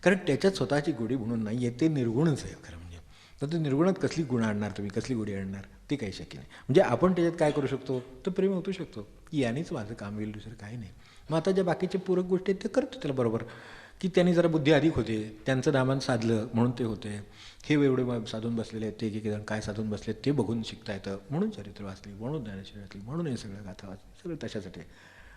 कारण त्याच्यात स्वतःची गोडी म्हणून नाही आहे, ते निर्गुणच आहे खरं म्हणजे. तर ते निर्गुणात कसली गुण आणणार तुम्ही, कसली गोडी आणणार, ते काही शक्य नाही. म्हणजे आपण त्याच्यात काय करू शकतो तर प्रेम होऊ शकतो की यानेच माझं काम होईल, दुसरं काही नाही. मग आता ज्या बाकीचे पूरक गोष्टी आहेत ते करतो त्याला बरोबर, की त्यांनी जरा बुद्धी अधिक होते, त्यांचं नामान साधलं म्हणून ते होते. हे एवढे साधून बसलेले आहेत, ते एक जण काय साधून बसले ते बघून शिकता येतं, म्हणून चरित्र वाचली, म्हणून ज्ञानेश्वरी वाचली, म्हणून हे सगळं गाथा वाचली, सगळं तशासाठी.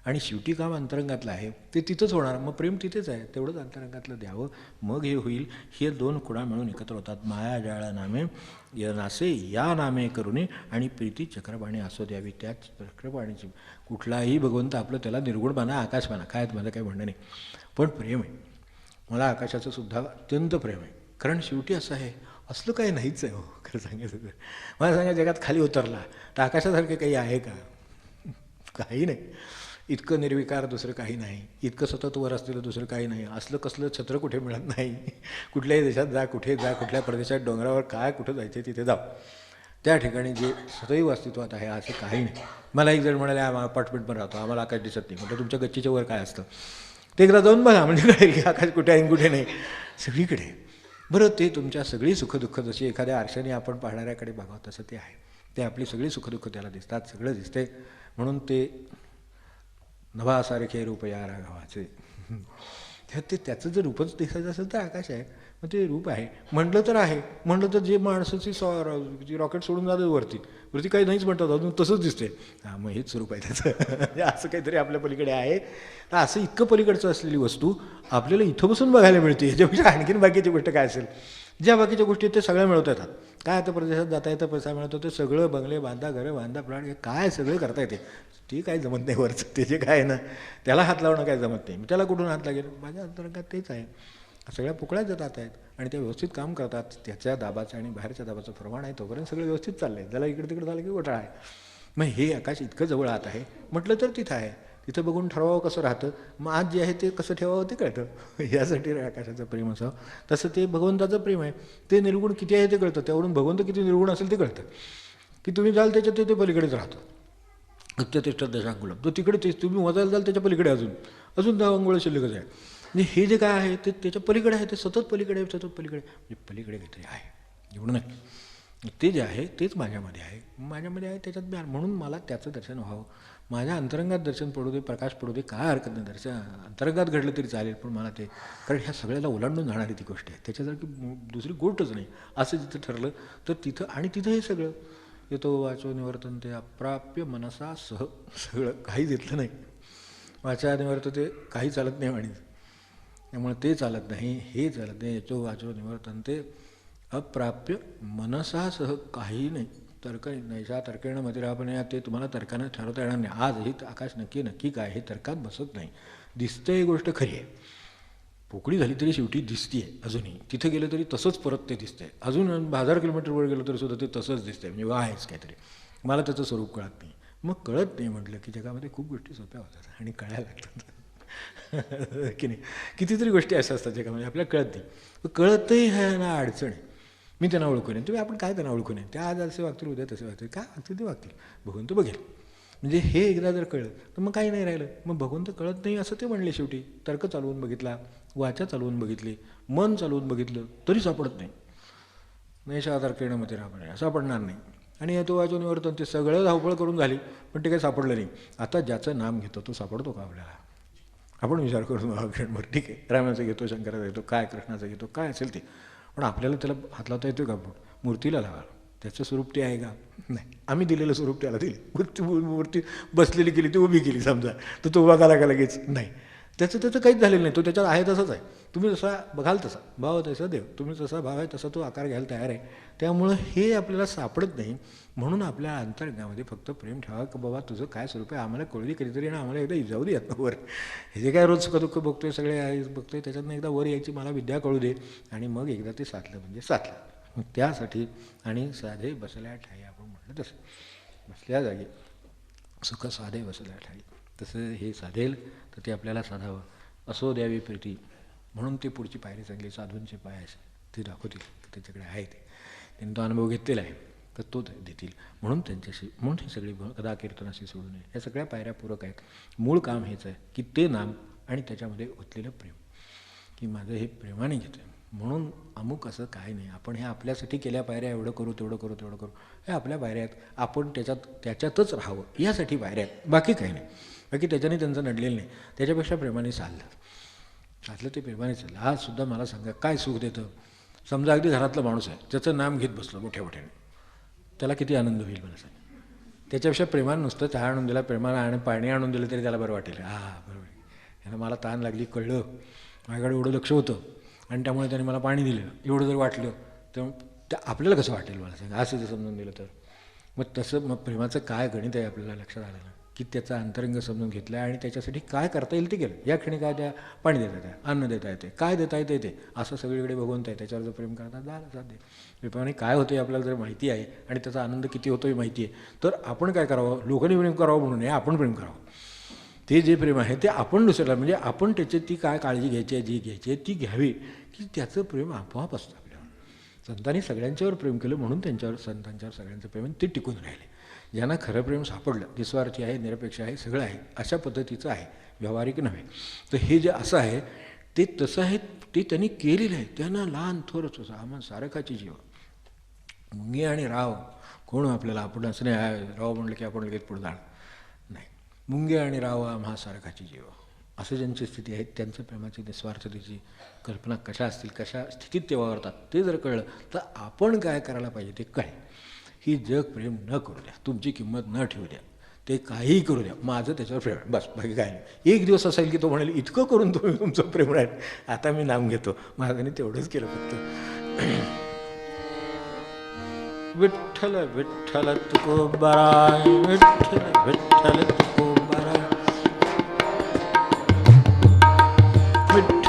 आणि शेवटी काम अंतरंगातलं आहे ते तिथंच होणार. मग प्रेम तिथेच आहे, तेवढंच अंतरंगातलं द्यावं, मग हे होईल. हे दोन खुणा मिळून एकत्र होतात. माया जाळा नामे या नासे या नामे करूने आणि प्रीती चक्रपाणी असो द्यावी. त्या चक्रपाणीची कुठलाही भगवंत आपलं त्याला निर्गुण माना, आकाश माना, काय माझं काही म्हणणं नाही, पण प्रेम आहे. मला आकाशाचं सुद्धा अत्यंत प्रेम आहे. कारण शेवटी असं आहे, असलं काही नाहीच आहे हो खरं सांगायचं तर. मला सांगा जगात खाली उतरला तर आकाशासारखं काही आहे का, काही नाही. इतकं निर्विकार दुसरं काही नाही, इतकं सतत वर असलेलं दुसरं काही नाही. असलं कसलं छत्र कुठे मिळत नाही. कुठल्याही देशात जा, कुठे जा, कुठल्या प्रदेशात डोंगरावर काय कुठं जायचं तिथे जा, त्या ठिकाणी जे सदैव अस्तित्वात आहे असं काही नाही. मला एक जण म्हणाले आम्हाला अपार्टमेंट पण राहतो, आम्हाला आकाश दिसत नाही. म्हटलं तुमच्या गच्चीच्या वर काय असतं ते एकदा जाऊन बघा, म्हणजे कळेल की आकाश कुठे आहे कुठे नाही, सगळीकडे. बरं ते तुमच्या सगळी सुखदुःख जशी एखाद्या आरशाने आपण पाहणाऱ्याकडे बघावं तसं ते आहे. ते आपली सगळी सुखदुःख त्याला दिसतात, सगळं दिसते. म्हणून ते नभासारखे रूप या राघवाचे. ते त्याचं जर रूपच दिसायचं असेल तर आकाश आहे, मग ते रूप आहे म्हटलं तर आहे. म्हटलं तर जे माणसाची रॉकेट सोडून जातं वरती काही नाहीच म्हणतात अजून तसंच दिसते. हां मग हेच स्वरूप आहे त्याचं. असं काहीतरी आपल्या पलीकडे आहे. तर असं इतकं पलीकडचं असलेली वस्तू आपल्याला इथं बसून बघायला मिळते. याच्यापेक्षा आणखीन बाकीची गोष्ट काय असेल. ज्या बाकीच्या गोष्टी आहेत ते सगळ्या मिळवत येतात. काय आता प्रदेशात जाता येतं, पैसा मिळतो, ते सगळं बंगले बांधा, घरं बांधा, प्लॉट काय सगळं करता येते. ते काय जमत नाही वरचं, ते जे काय आहे ना त्याला हात लावणं काय जमत नाही. त्याला कुठून हात लागेल, माझ्या अंतरंगात तेच आहे. सगळ्या पोकळ्या जात आहेत आणि त्या व्यवस्थित काम करतात. त्याच्या दाबाचं आणि बाहेरच्या दाबाचं प्रमाण आहे तोपर्यंत सगळं व्यवस्थित चाललं आहे. त्याला इकडे तिकडे झालं की घोटाळा आहे. मग हे आकाश इतकं जवळ आत आहे म्हटलं तर तिथं आहे. तिथं बघून ठरवावं कसं राहतं. मग आज जे आहे ते कसं ठेवावं ते कळतं. यासाठी आकाशाचं प्रेम असावं. तसं ते भगवंताचं प्रेम आहे. ते निर्गुण किती आहे ते कळतं. त्यावरून भगवंत किती निर्गुण असेल ते कळतं. की तुम्ही जाल त्याच्यात ते पलीकडेच राहतो. अत्यतिष्ठ दशांगुळम तो तिकडे तेच तुम्ही मोजायला जाल त्याच्या पलीकडे अजून 10 अंगुळ शिल्लकच आहे. म्हणजे हे जे काय आहे ते त्याच्या पलीकडे आहे. ते सतत पलीकडे आहे, सतत पलीकडे म्हणजे पलीकडे काहीतरी आहे एवढं नाही. ते जे आहे तेच माझ्यामध्ये आहे. माझ्यामध्ये आहे त्याच्यात मी म्हणून मला त्याचं दर्शन व्हावं. माझ्या अंतरंगात दर्शन पडू दे, प्रकाश पडू दे, काय हरकत नाही. दर्शन अंतरंगात घडलं तरी चालेल. पण मला ते कारण ह्या सगळ्याला ओलांडून जाणारी ती गोष्ट आहे. त्याच्यासारखी दुसरी गोष्टच नाही. असं जिथं ठरलं तर तिथं आणि तिथं हे सगळं येतो वाचो निवर्तन ते अप्राप्य मनसा सह सगळं काही घेतलं नाही. वाचा निवर्तन ते काही चालत नाही आणि त्यामुळे ते चालत नाही, हे चालत नाही. येतो वाचो निवर्तन ते अप्राप्य मनसासह काही नाही. तर्क नैशा तर्केण मतिरापणे ते तुम्हाला तर्कानं ठरवता येणार नाही. आज हे आकाश नक्की काय हे तर्कात बसत नाही. दिसतं ही गोष्ट खरी आहे. पोकळी झाली तरी शेवटी दिसते आहे अजूनही. तिथं गेलं तरी तसंच परत ते दिसतं आहे. अजून 1000 किलोमीटरवर गेलं तरी सुद्धा ते तसंच दिसतं आहे. म्हणजे आहेच काहीतरी. मला त्याचं स्वरूप कळत नाही. मग कळत नाही म्हटलं की जगामध्ये खूप गोष्टी सोप्या होतात आणि कळायला लागतात. की नाही. कितीतरी गोष्टी अशा असतात जगामध्ये आपल्याला कळत नाही. कळतही आहे ना अडचण आहे. मी त्यांना ओळखू नये. तुम्ही आपण काय त्यांना ओळखू नये. त्या आज असे वागतील उद्या तसे वागतील. काय वागतील ते वागतील. भगवंत बघेल. म्हणजे हे एकदा जर कळलं तर मग काही नाही राहिलं. मग भगवंत कळत नाही असं ते म्हणले शेवटी. तर्क चालवून बघितला, वाचा चालवून बघितली, मन चालवून बघितलं तरी सापडत नाही. नैशा तर्केण मतिरापणे सापडणार नाही. आणि येतो वाचो निवर्तन ते सगळं धावपळ करून झाली पण ते काही सापडलं नाही. आता ज्याचं नाम घेतो तो सापडतो का आपल्याला. आपण विचार करून बरं ठीक आहे रामाचं घेतो, शंकराचं घेतो, काय कृष्णाचं घेतो, काय असेल ते. पण आपल्याला त्याला हात लावता येतो का. मूर्तीला लावा. त्याचं स्वरूप ते आहे का. नाही. आम्ही दिलेलं स्वरूप त्याला दिले. मूर्ती बसलेली केली ती उभी केली समजा तर तो उभा का लगेच नाही. त्याचं काहीच झालेलं नाही. तो त्याच्यात आहे तसाच आहे. तुम्ही जसा बघाल तसा भाव तसा देव. तुम्ही जसा भाव आहे तसा तो आकार घ्यायला तयार आहे. त्यामुळं हे आपल्याला सापडत नाही. म्हणून आपल्या अंतर्गामध्ये फक्त प्रेम ठेवा की बाबा तुझं काय स्वरूप आहे आम्हाला कळू दे कधीतरी आणि आम्हाला एकदा जाऊ दे यात वर. हे जे काय रोज सुखदुःख बघतोय सगळे बघतोय त्याच्यातनं एकदा वर यायची मला विद्या कळू दे आणि मग एकदा ते साधलं म्हणजे साधलं. त्यासाठी आणि साधे बसल्या ठाई आपण म्हटलं तसं बसल्या जागी सुख साधे बसल्या ठाई तसं हे साधेल तर ते आपल्याला साधावं. असो द्यावी प्रीती म्हणून ते पुढची पायरी चांगली साधूंचे पाय असे ते दाखवतील त्याच्याकडे आहे ते त्यांनी तो अनुभव घेतलेला आहे तर तो देतील. म्हणून त्यांच्याशी म्हणून ही सगळी कदा कीर्तनाशी सोडू नये. या सगळ्या पायऱ्या पूरक आहेत. मूळ काम हेच आहे की ते नाम आणि त्याच्यामध्ये ओतलेलं प्रेम की माझं हे प्रेमाने घेतं म्हणून अमुक असं काय नाही. आपण हे आपल्यासाठी केल्या पायऱ्या एवढं करू तेवढं करू हे आपल्या पायऱ्या आहेत. आपण त्याच्यातच राहावं यासाठी पायऱ्या आहेत. बाकी काही नाही. बाकी त्याच्याने त्यांचं नडलेलं नाही. त्याच्यापेक्षा प्रेमाने चाललं ते प्रेमाने चाललं. आजसुद्धा मला सांगा काय सुख देतं. समजा अगदी घरातला माणूस आहे त्याचं नाम घेत बसलं मोठ्याने त्याला किती आनंद होईल मला सांग. त्याच्यापेक्षा प्रेमानं नुसतं चहा आणून दिला प्रेमानं आणि पाणी आणून दिलं तरी त्याला बरं वाटेल. बरोबर यानं मला ताण लागली कळलं माझ्याकडे एवढं लक्ष होतं आणि त्यामुळे त्याने मला पाणी दिलं एवढं जर वाटलं तर आपल्याला कसं वाटेल मला सांगा. असं जर समजून दिलं तर मग तसं मग प्रेमाचं काय गणित आहे आपल्याला लक्षात आलं ना की त्याचा अंतरंग समजून घेतला आहे आणि त्याच्यासाठी काय करता येईल ते केलं. या क्षणी काय त्या पाणी देता येते अन्न देता येते काय देता येते ते असं सगळीकडे भगवंत आहे. त्याच्यावर जर प्रेम करता झालं साध्य. प्रेमाने काय होतं आहे आपल्याला जर माहिती आहे आणि त्याचा आनंद किती होतो आहे माहिती आहे तर आपण काय करावं. लोकांनी प्रेम करावं म्हणून नाही आपण प्रेम करावं. ते जे प्रेम आहे ते आपण दुसऱ्याला म्हणजे आपण त्याची ती काय काळजी घ्यायची आहे जी घ्यायची आहे ती घ्यावी की त्याचं प्रेम आपोआप असतं आपल्यावर. संतांनी सगळ्यांच्यावर प्रेम केलं म्हणून त्यांच्यावर संतांच्यावर सगळ्यांचं प्रेम ते टिकून राहिले. ज्यांना खरं प्रेम सापडलं निस्वार्थी आहे निरपेक्ष आहे सगळं आहे अशा पद्धतीचं आहे व्यावहारिक नव्हे. तर हे जे असं आहे ते तसं आहे ते त्यांनी केलेलं आहे. त्यांना लहान थोरच असं आम्हाला सारखाची जीव मुंगी आणि राव कोण आपल्याला आपण असं नाही राव म्हणलं की आपण लगेच पुढे जाणार नाही. मुंगे आणि राव आम्हा सारखाची जीव असं ज्यांची स्थिती आहे त्यांचं प्रेमाची निस्वार्थतेची कल्पना कशा असतील कशा स्थितीत ते वावरतात ते जर कळलं तर आपण काय करायला पाहिजे ते कळेल. ही जग प्रेम न करू द्या तुमची किंमत न ठेवू द्या ते काहीही करू द्या माझं त्याच्यावर प्रेम आहे बस बाकी काय नाही. एक दिवस असेल की तो म्हणेल इतकं करून तुम्ही तुमचं प्रेम आहे आता मी नाम घेतो. महाराजांनी तेवढंच केलं फक्त. विठ्ठल विठ्ठल तुकोबाराय विठ्ठल विठ्ठल तुकोबाराय विठ्ठल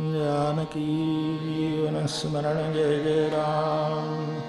जानकी जीवन स्मरण जय जय राम।